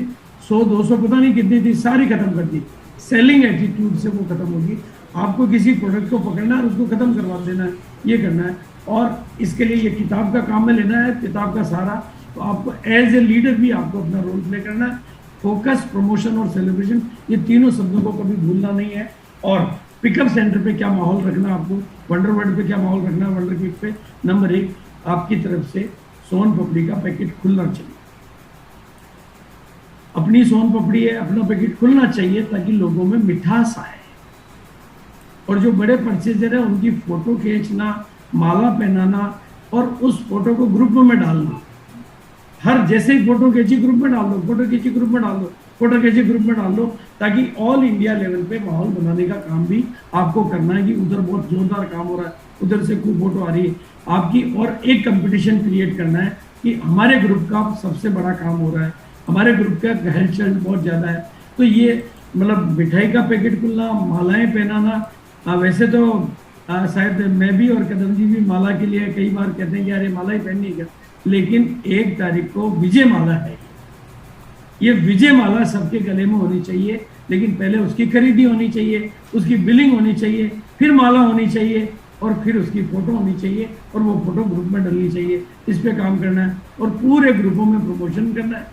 100-200 पता नहीं कितनी थी, सारी खत्म कर दी। सेलिंग एटीट्यूड से वो खत्म होगी। आपको किसी प्रोडक्ट को पकड़ना है, उसको खत्म करवा देना है, ये करना है। और इसके लिए ये किताब का काम में लेना है, किताब का सारा। तो आपको एज ए लीडर भी आपको अपना रोल प्ले करना है। फोकस, प्रमोशन और सेलिब्रेशन, ये तीनों शब्दों को कभी भूलना नहीं है। और पिकअप सेंटर पे क्या माहौल रखना आपको, वंडर वर्ल्ड पे क्या माहौल रखना, वंडर क्विक पे नंबर 1 आपकी तरफ से सोन पपड़ी का पैकेट खुलना चाहिए। अपनी सोन पपड़ी है, अपना पैकेट खुलना चाहिए ताकि लोगों में मिठास आए। और जो बड़े परचेजर है उनकी फोटो खींचना, माला पहनाना और उस फोटो को ग्रुप में डालना। हर जैसे ही फोटो खींची ग्रुप में डाल दो, फोटो खींची ग्रुप में डाल दो, फोटो खींची ग्रुप में डाल दो, ताकि ऑल इंडिया लेवल पे माहौल बनाने का काम भी आपको करना है कि उधर बहुत जोरदार काम हो रहा है, उधर से कोई फोटो आ रही है आपकी। और एक कंपटीशन क्रिएट करना है कि हमारे ग्रुप का सबसे बड़ा काम हो रहा है, हमारे ग्रुप का हलचल बहुत ज़्यादा है। तो ये मतलब मिठाई का पैकेट खुलना, मालाएं पहनाना। वैसे तो शायद मैं भी और कदम जी भी माला के लिए कई बार कहते हैं कि अरे माला ही पहननी है, लेकिन 1 तारीख को विजय माला है। ये विजय माला सबके गले में होनी चाहिए, लेकिन पहले उसकी खरीदी होनी चाहिए, उसकी बिलिंग होनी चाहिए, फिर माला होनी चाहिए और फिर उसकी फोटो होनी चाहिए और वो फोटो ग्रुप में डलनी चाहिए। इस पे काम करना है और पूरे ग्रुपों में प्रमोशन करना है।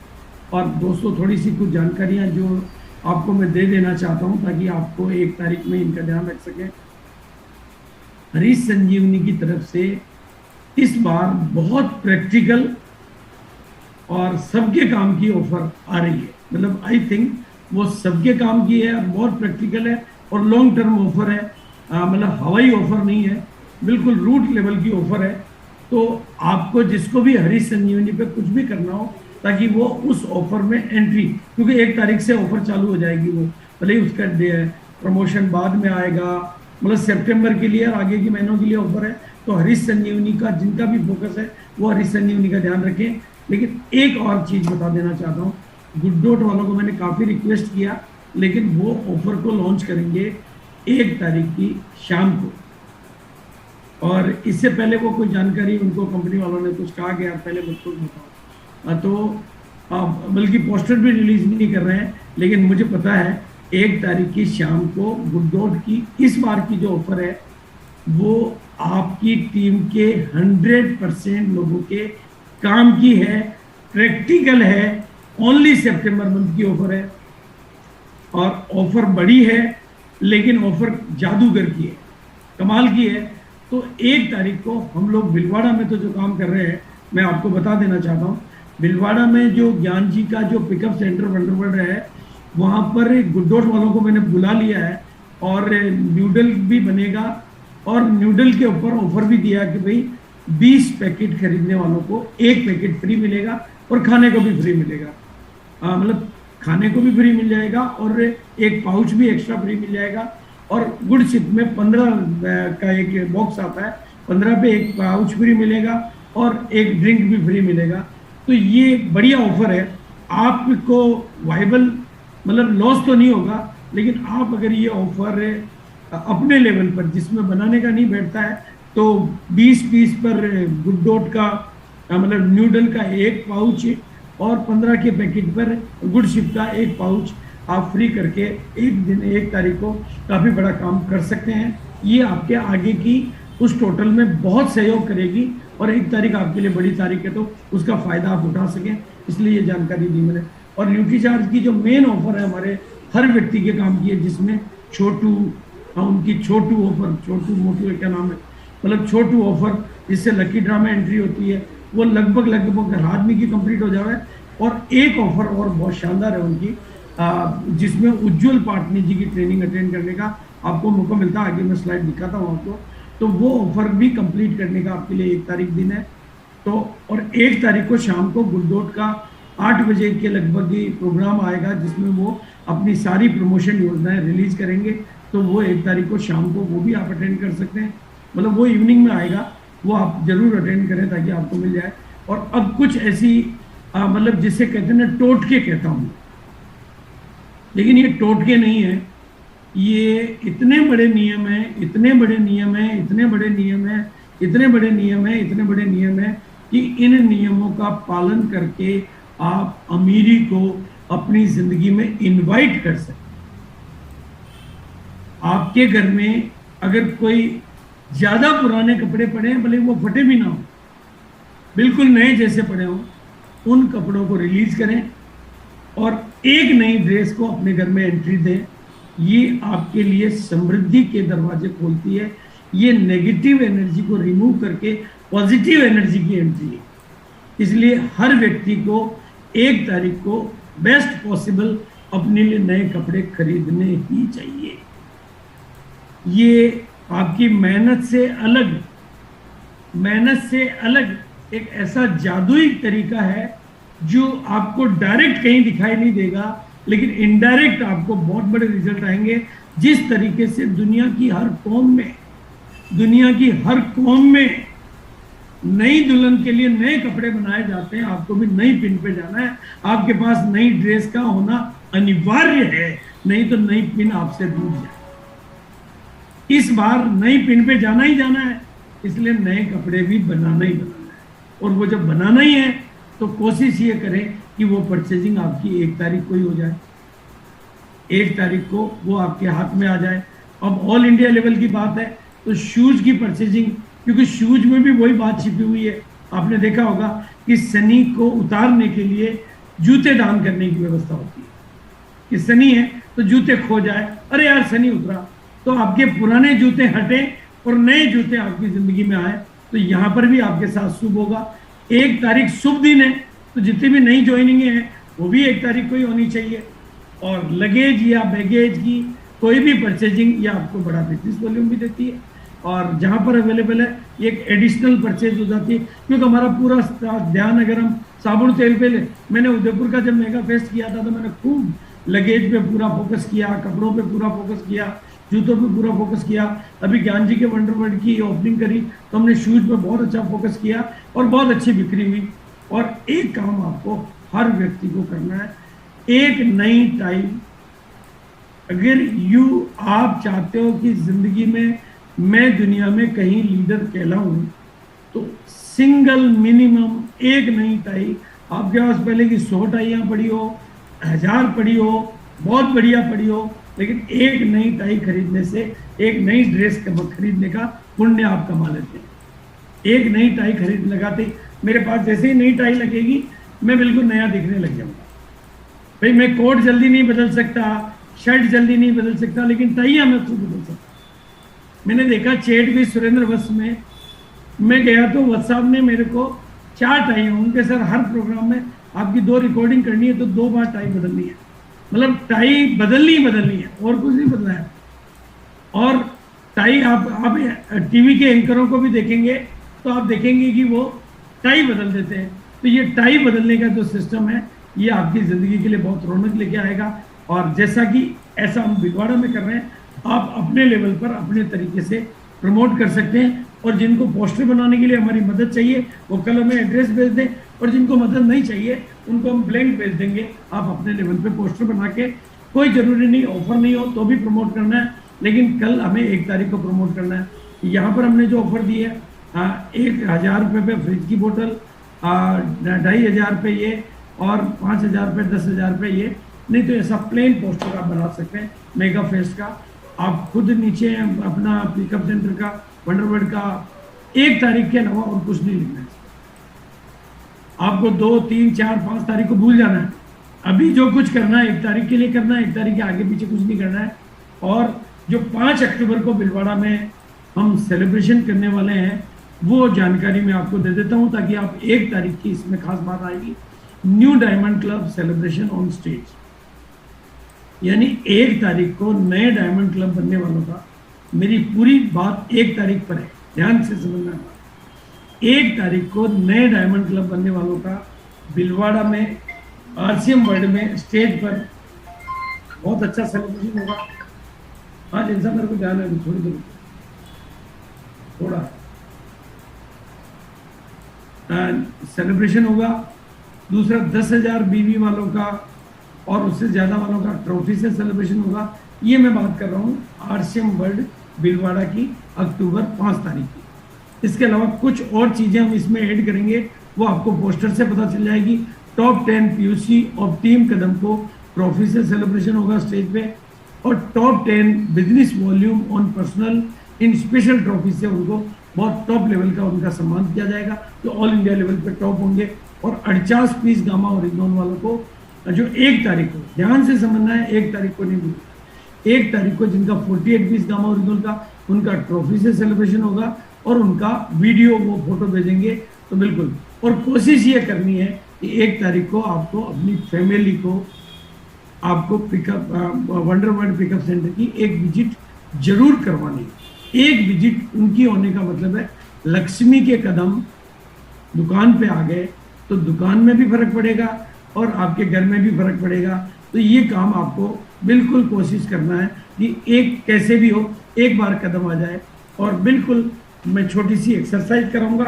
और दोस्तों थोड़ी सी कुछ जानकारियां जो आपको मैं दे देना चाहता हूं ताकि आपको 1 तारीख में इनका ध्यान रख सकें। हरीश संजीवनी की तरफ से इस बार बहुत प्रैक्टिकल और सबके काम की ऑफर आ रही है। मतलब आई थिंक वो सबके काम की है, बहुत प्रैक्टिकल है और लॉन्ग टर्म ऑफर है। मतलब हवाई ऑफर नहीं है, बिल्कुल रूट लेवल की ऑफर है। तो आपको जिसको भी हरीश संजीवनी पे कुछ भी करना हो ताकि वो उस ऑफर में एंट्री, क्योंकि 1 तारीख से ऑफर चालू हो जाएगी, वो भले ही उसका प्रमोशन बाद में आएगा, मतलब सितंबर के लिए और आगे के महीनों के लिए ऑफर है। तो हरीश संजीवनी का जिनका भी फोकस है वो हरीश संजीवनी का ध्यान रखें। लेकिन एक और चीज़ बता देना चाहता हूँ, गुड डॉट वालों को मैंने काफ़ी रिक्वेस्ट किया, लेकिन वो ऑफर को लॉन्च करेंगे 1 तारीख की शाम को। और इससे पहले वो कोई जानकारी उनको कंपनी वालों ने कुछ कहा कि यार पहले मुझको बताओ, तो बल्कि पोस्टर भी रिलीज नहीं कर रहे हैं। लेकिन मुझे पता है 1 तारीख की शाम को गुड डॉट की इस बार की जो ऑफर है वो आपकी टीम के 100% लोगों के काम की है, प्रैक्टिकल है, ओनली सितंबर मंथ की ऑफर है। और ऑफर बड़ी है लेकिन ऑफर जादूगर की है, कमाल की है। तो 1 तारीख को हम लोग भिलवाड़ा में तो जो काम कर रहे हैं मैं आपको बता देना चाहता हूँ। भिलवाड़ा में जो ज्ञान जी का जो पिकअप सेंटर वंडर वर्ल्ड है वहाँ पर गुड डॉट वालों को मैंने बुला लिया है और न्यूडल भी बनेगा और न्यूडल के ऊपर ऑफर भी दिया कि भाई 20 पैकेट खरीदने वालों को 1 पैकेट फ्री मिलेगा और खाने को भी फ्री मिलेगा। मतलब खाने को भी फ्री मिल जाएगा और 1 पाउच भी एक्स्ट्रा फ्री मिल जाएगा। और गुड शिप में 15 का एक बॉक्स आता है, 15 पे 1 पाउच फ्री मिलेगा और 1 ड्रिंक भी फ्री मिलेगा। तो ये बढ़िया ऑफर है, आपको वाइबल मतलब लॉस तो नहीं होगा, लेकिन आप अगर ये ऑफर अपने लेवल पर जिसमें बनाने का नहीं बैठता है तो 20 पीस पर गुड डॉट का मतलब न्यूडल का 1 पाउच और 15 के पैकेट पर गुड शिप का 1 पाउच आप फ्री करके 1 तारीख को काफ़ी बड़ा काम कर सकते हैं। ये आपके आगे की उस टोटल में बहुत सहयोग करेगी और 1 तारीख आपके लिए बड़ी तारीख है तो उसका फ़ायदा आप उठा सकें, इसलिए ये जानकारी दी मैंने। और न्यूट्री चार्ज की जो मेन ऑफर है हमारे हर व्यक्ति के काम की है, जिसमें छोटू उनकी छोटू ऑफर, छोटू मोटू क्या नाम है, मतलब छोटू ऑफर जिससे लकी ड्रा में एंट्री होती है, वो लगभग हर आदमी की कंप्लीट हो जाए। और एक ऑफर और बहुत शानदार है उनकी, जिसमें उज्जवल पाटनी जी की ट्रेनिंग अटेंड करने का आपको मौका मिलता है। आगे मैं स्लाइड दिखाता हूँ आपको, तो वो ऑफर भी कंप्लीट करने का आपके लिए 1 तारीख दिन है। तो और 1 तारीख को शाम को गुड डॉट का 8 बजे के लगभग ही प्रोग्राम आएगा जिसमें वो अपनी सारी प्रमोशन योजनाएं रिलीज करेंगे। तो वो 1 तारीख को शाम को वो भी आप अटेंड कर सकते हैं, मतलब वो इवनिंग में आएगा, वो आप जरूर अटेंड करें ताकि आपको मिल जाए। और अब कुछ ऐसी मतलब जिसे कहते हैं ना टोटके कहता हूँ, लेकिन ये टोटके नहीं है, ये इतने बड़े नियम हैं, इतने बड़े नियम हैं, इतने बड़े नियम हैं, इतने बड़े नियम हैं, इतने बड़े नियम हैं कि इन नियमों का पालन करके आप अमीरी को अपनी जिंदगी में इनवाइट कर सकते। आपके घर में अगर कोई ज्यादा पुराने कपड़े पड़े हैं, भले वो फटे भी ना हो, बिल्कुल नए जैसे पड़े हो, उन कपड़ों को रिलीज करें और एक नई ड्रेस को अपने घर में एंट्री दें। ये आपके लिए समृद्धि के दरवाजे खोलती है। ये नेगेटिव एनर्जी को रिमूव करके पॉजिटिव एनर्जी की एंट्री है। इसलिए हर व्यक्ति को 1 तारीख को बेस्ट पॉसिबल अपने लिए नए कपड़े खरीदने ही चाहिए। ये आपकी मेहनत से अलग एक ऐसा जादुई तरीका है जो आपको डायरेक्ट कहीं दिखाई नहीं देगा, लेकिन इनडायरेक्ट आपको बहुत बड़े रिजल्ट आएंगे। जिस तरीके से दुनिया की हर कौम में नई दुल्हन के लिए नए कपड़े बनाए जाते हैं, आपको भी नई पिन पे जाना है। आपके पास नई ड्रेस का होना अनिवार्य है, नहीं तो नई पिन आपसे दूर जाए। इस बार नई पिन पे जाना ही जाना है, इसलिए नए कपड़े भी बनाना ही है। और वो जब बनाना ही है तो कोशिश ये करें कि वो परचेजिंग आपकी 1 तारीख को ही हो जाए, 1 तारीख को वो आपके हाथ में आ जाए। अब ऑल इंडिया लेवल की बात है तो शूज की परचेजिंग, क्योंकि शूज में भी वही बात छिपी हुई है। आपने देखा होगा कि शनि को उतारने के लिए जूते दान करने की व्यवस्था होती है कि शनि है तो जूते खो जाए, अरे यार शनि उतरा, तो आपके पुराने जूते हटे और नए जूते आपकी जिंदगी में आए। तो यहाँ पर भी आपके साथ शुभ होगा। 1 तारीख शुभ दिन है, तो जितनी भी नई ज्वाइनिंग है वो भी 1 तारीख को ही होनी चाहिए। और लगेज या बैगेज की कोई भी परचेजिंग ये आपको बड़ा बिजनेस वॉल्यूम भी देती है, और जहाँ पर अवेलेबल है एक एडिशनल परचेज हो जाती है। क्योंकि हमारा पूरा ध्यान अगर हम साबुन तेल पे ले, मैंने उदयपुर का जब मेगा फेस्ट किया था तो मैंने खूब लगेज पे पूरा फोकस किया, कपड़ों पे पूरा फोकस किया, जूतों पे पूरा फोकस किया। अभी ज्ञान जी के वंडरवर्ल्ड की ओपनिंग करी तो हमने शूज पे बहुत अच्छा फोकस किया और बहुत अच्छी बिक्री हुई। और एक काम आपको हर व्यक्ति को करना है, एक नई टाई। अगर आप चाहते हो कि जिंदगी में मैं दुनिया में कहीं लीडर कहलाऊं, तो सिंगल मिनिमम एक नई टाई आपके पास, पहले की 100 टाइयां पड़ी हो, 1000 पड़ी हो, बहुत बढ़िया पड़ी हो, लेकिन एक नई टाई खरीदने से, एक नई ड्रेस खरीदने का पुण्य आप कमा लेते हैं। एक नई टाई खरीद लगाते मेरे पास जैसे ही नई टाई लगेगी मैं बिल्कुल नया दिखने लग जाऊंगा। भाई मैं कोट जल्दी नहीं बदल सकता, शर्ट जल्दी नहीं बदल सकता, लेकिन टाइयां मैं खूब बदल सकता। मैंने देखा चेट भी सुरेंद्र वत्स में मैं गया तो वत्स साहब ने मेरे को 4 टाई, उनके सर हर प्रोग्राम में आपकी 2 रिकॉर्डिंग करनी है तो 2 बार टाई बदलनी है, मतलब टाई बदलनी है और कुछ नहीं बदला है। और टाई आप टीवी के एंकरों को भी देखेंगे तो आप देखेंगे कि वो टाई बदल देते हैं। तो ये टाई बदलने का जो सिस्टम है ये आपकी ज़िंदगी के लिए बहुत रौनक लेके आएगा। और जैसा कि ऐसा हम भिलवाड़ा में कर रहे हैं, आप अपने लेवल पर अपने तरीके से प्रमोट कर सकते हैं। और जिनको पोस्टर बनाने के लिए हमारी मदद चाहिए वो कल हमें एड्रेस भेज दें, और जिनको मदद नहीं चाहिए उनको हम ब्लैंक भेज देंगे। आप अपने लेवल पे पोस्टर बना के, कोई ज़रूरी नहीं ऑफर नहीं हो तो भी प्रमोट करना है, लेकिन कल हमें 1 तारीख को प्रमोट करना है। यहाँ पर हमने जो ऑफर दी है 1000 रुपये पे फ्रिज की बोतल, 2500 रुपये ये, और 5000 रुपये 10,000 रुपये ये। नहीं तो ऐसा प्लेन पोस्टर आप बना सकते हैं मेगा फेस्ट का। आप खुद नीचे अपना पिकअप सेंटर का, वंडरवर्ल्ड का 1 तारीख के अलावा और कुछ नहीं लिखना है। आपको 2, 3, 4, 5 तारीख को भूल जाना है। अभी जो कुछ करना है 1 तारीख के लिए करना है, 1 तारीख के आगे पीछे कुछ नहीं करना है। और जो 5 अक्टूबर को भिलवाड़ा में हम सेलिब्रेशन करने वाले हैं वो जानकारी मैं आपको दे देता हूं, ताकि आप 1 तारीख की इसमें खास बात आएगी, new diamond club celebration on stage. यानी 1 तारीख को नए डायमंड क्लब बनने वालों का, मेरी पूरी बात 1 तारीख पर है, ध्यान से समझना। 1 तारीख को नए डायमंड क्लब बनने वालों का भिलवाड़ा में RCM वर्ल्ड में स्टेज पर बहुत अच्छा सेलिब्रेशन होगा। हाँ जैसा मेरे को ध्यान है, थोड़ी देर थोड़ा सेलिब्रेशन होगा। दूसरा 10,000 बीवी वालों का और उससे ज़्यादा वालों का ट्रॉफी से सेलिब्रेशन होगा। ये मैं बात कर रहा हूँ RCM वर्ल्ड भिलवाड़ा की अक्टूबर 5 तारीख की। इसके अलावा कुछ और चीजें हम इसमें ऐड करेंगे, वो आपको पोस्टर से पता चल जाएगी। टॉप 10 पीयूसी ऑफ टीम कदम को ट्रॉफी से सेलिब्रेशन होगा स्टेज पे, और top 10 business volume on personal in special trophy से उनको बहुत टॉप लेवल का उनका सम्मान किया जाएगा, जो ऑल इंडिया लेवल पे टॉप होंगे। और 48 पीस गामा ओरिजिनल वालों को जो 1 तारीख को, ध्यान से समझना है, 1 तारीख को नहीं भूलना, 1 तारीख को जिनका 48 पीस गामा ओरिजिनल का, उनका ट्रॉफी से सेलिब्रेशन होगा और उनका वीडियो वो फोटो भेजेंगे। तो बिल्कुल, और कोशिश ये करनी है कि 1 तारीख को आपको अपनी फैमिली को आपको pickup wonder world pickup centre की एक विजिट जरूर करवानी है। एक विजिट उनकी होने का मतलब है लक्ष्मी के कदम दुकान पे आ गए तो दुकान में भी फर्क पड़ेगा और आपके घर में भी फर्क पड़ेगा। तो ये काम आपको बिल्कुल कोशिश करना है कि एक कैसे भी हो 1 बार कदम आ जाए। और बिल्कुल मैं छोटी सी एक्सरसाइज कराऊंगा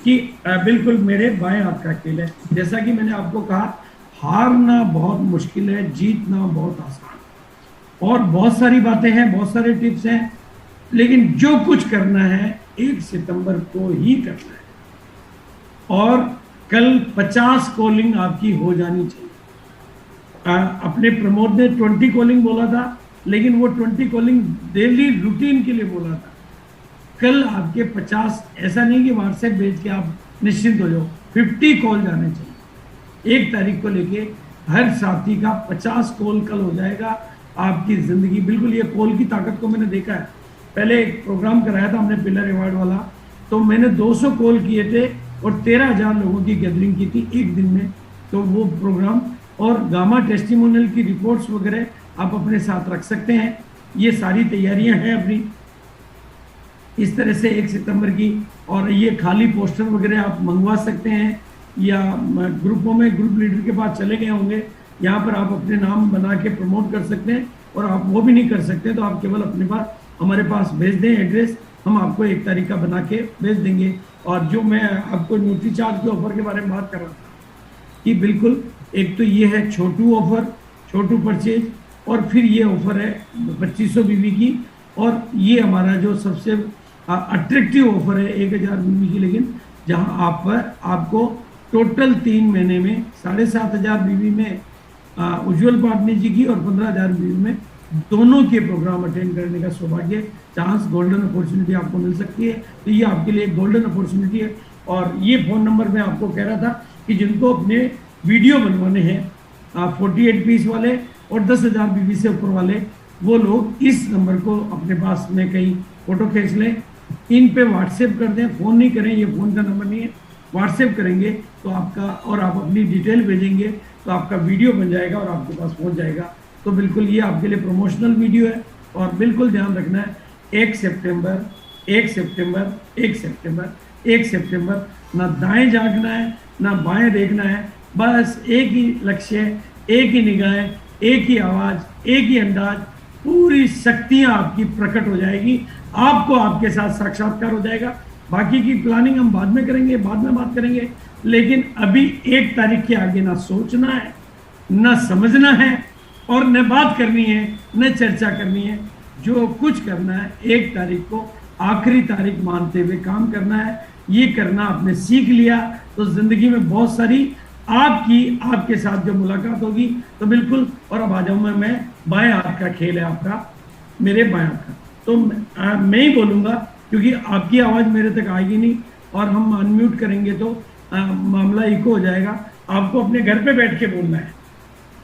कि बिल्कुल मेरे बाएं हाथ का खेल है। जैसा कि मैंने आपको कहा, हारना बहुत मुश्किल है, जीतना बहुत आसान। और बहुत सारी बातें हैं, बहुत सारे टिप्स हैं, लेकिन जो कुछ करना है 1 सितंबर को ही करना है। और कल 50 कॉलिंग आपकी हो जानी चाहिए। अपने प्रमोद ने 20 कॉलिंग बोला था, लेकिन वो 20 कॉलिंग डेली रूटीन के लिए बोला था। कल आपके 50, ऐसा नहीं कि व्हाट्सएप भेज के आप निश्चिंत हो जाओ, 50 कॉल जाने चाहिए। 1 तारीख को लेके हर साथी का 50 कॉल कल हो जाएगा। आपकी जिंदगी बिल्कुल, ये कॉल की ताकत को मैंने देखा है। पहले एक प्रोग्राम कराया था हमने पिलर अवार्ड वाला, तो मैंने 200 कॉल किए थे और 13,000 लोगों की गैदरिंग की थी एक दिन में। तो वो प्रोग्राम और गामा टेस्टिमोनियल की रिपोर्ट्स वगैरह आप अपने साथ रख सकते हैं। ये सारी तैयारियां हैं अपनी इस तरह से 1 सितंबर की। और ये खाली पोस्टर वगैरह आप मंगवा सकते हैं, या ग्रुपों में ग्रुप लीडर के पास चले गए होंगे, यहाँ पर आप अपने नाम बना के प्रमोट कर सकते हैं। और आप वो भी नहीं कर सकते तो आप केवल अपने पास हमारे पास भेज दें एड्रेस, हम आपको 1 तारीख का बना के भेज देंगे। और जो मैं आपको न्यूट्री चार्ज के ऑफर के बारे में बात कर रहा था कि बिल्कुल, एक तो ये है छोटू ऑफर, छोटू परचेज, और फिर ये ऑफर है 2500 बीबी की। और ये हमारा जो सबसे अट्रैक्टिव ऑफर है 1000 बीबी की, लेकिन जहां आप पर आपको टोटल 3 महीने में 7500 बीबी में उज्ज्वल पाटनी जी की और 15,000 बीबी में दोनों के प्रोग्राम अटेंड करने का सौभाग्य, चांस, गोल्डन अपॉर्चुनिटी आपको मिल सकती है। तो ये आपके लिए गोल्डन अपॉर्चुनिटी है। और ये फ़ोन नंबर मैं आपको कह रहा था कि जिनको अपने वीडियो बनवाने हैं 48 पीस वाले और 10,000 बीबी से ऊपर वाले, वो लोग इस नंबर को अपने पास में कहीं फ़ोटो खींच लें, इन पे व्हाट्सएप कर दें। फ़ोन नहीं करें, ये फ़ोन का नंबर नहीं है, व्हाट्सएप करेंगे तो आपका, और आप अपनी डिटेल भेजेंगे तो आपका वीडियो बन जाएगा और आपके पास पहुंच जाएगा। तो बिल्कुल ये आपके लिए प्रमोशनल वीडियो है। और बिल्कुल ध्यान रखना है, 1 सितंबर, 1 सितंबर, 1 सितंबर, 1 सितंबर, ना दाएं झांकना है ना बाएं देखना है, बस एक ही लक्ष्य, एक ही निगाहें, एक ही आवाज़, एक ही अंदाज, पूरी शक्तियाँ आपकी प्रकट हो जाएगी, आपको आपके साथ साक्षात्कार हो जाएगा। बाकी की प्लानिंग हम बाद में करेंगे, बाद में बात करेंगे, लेकिन अभी 1 तारीख के आगे ना सोचना है, ना समझना है, और न बात करनी है, न चर्चा करनी है। जो कुछ करना है 1 तारीख को आखिरी तारीख मानते हुए काम करना है। ये करना आपने सीख लिया तो जिंदगी में बहुत सारी आपके साथ जो मुलाकात होगी तो बिल्कुल। और अब आ जाऊँ मैं बाएं हाथ का खेल है आपका, मेरे बाएं हाथ का, तो मैं ही बोलूँगा क्योंकि आपकी आवाज़ मेरे तक आएगी नहीं, और हम अनम्यूट करेंगे तो मामला इको हो जाएगा। आपको अपने घर पे बैठ के बोलना है,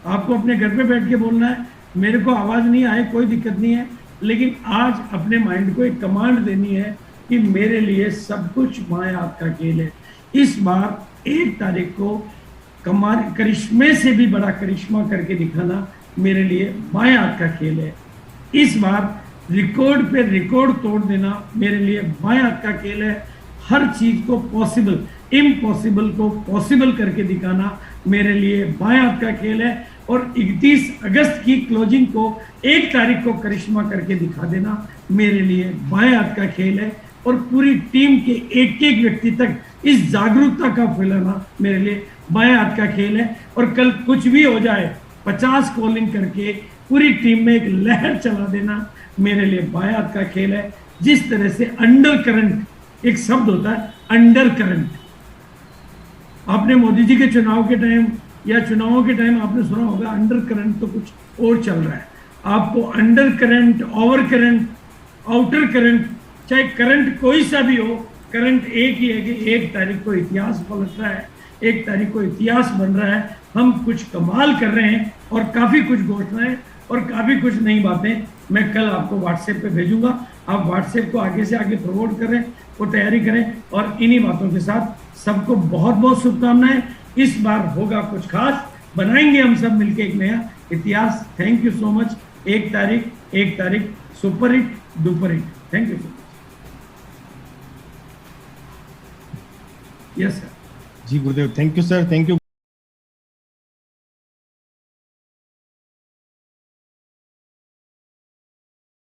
आपको अपने घर पे बैठ के बोलना है। मेरे को आवाज़ नहीं आए कोई दिक्कत नहीं है, लेकिन आज अपने माइंड को एक कमांड देनी है कि मेरे लिए सब कुछ बाएं हाथ का खेल है। इस बार 1 तारीख को करिश्मे से भी बड़ा करिश्मा करके दिखाना मेरे लिए बाएं हाथ का खेल है। इस बार रिकॉर्ड पे रिकॉर्ड तोड़ देना मेरे लिए बाएं हाथ का खेल है। हर चीज को पॉसिबल, इम्पॉसिबल को पॉसिबल करके दिखाना मेरे लिए बाएं हाथ का खेल है। और 31 अगस्त की क्लोजिंग को 1 तारीख को करिश्मा करके दिखा देना मेरे लिए बाएं हाथ का खेल है। और पूरी टीम के एक एक व्यक्ति तक इस जागरूकता का फैलाना मेरे लिए बाएं हाथ का खेल है। और कल कुछ भी हो जाए 50 कॉलिंग करके पूरी टीम में एक लहर चला देना मेरे लिए बाएं हाथ का खेल है। जिस तरह से अंडर करंट एक शब्द होता है अंडर करंट। आपने मोदी जी के चुनाव के टाइम या चुनावों के टाइम आपने सुना होगा अंडर करंट तो कुछ और चल रहा है। आपको under current, over current, outer current, चाहे करंट कोई सा भी हो, करंट एक ही है कि 1 तारीख को इतिहास पलट रहा है, 1 तारीख को इतिहास बन रहा है। हम कुछ कमाल कर रहे हैं और काफी कुछ घोषणाएं और काफी कुछ नई बातें मैं कल आपको व्हाट्सएप पे भेजूंगा। आप व्हाट्सएप को आगे से आगे प्रमोट करें और तैयारी करें। और इन्हीं बातों के साथ सबको बहुत बहुत शुभकामनाएं। इस बार होगा कुछ खास, बनाएंगे हम सब मिलके एक नया इतिहास। Thank you so much. 1 तारीख super hit duper hit. Thank you so much. Yes sir.
जी गुरुदेव, thank you sir, thank you.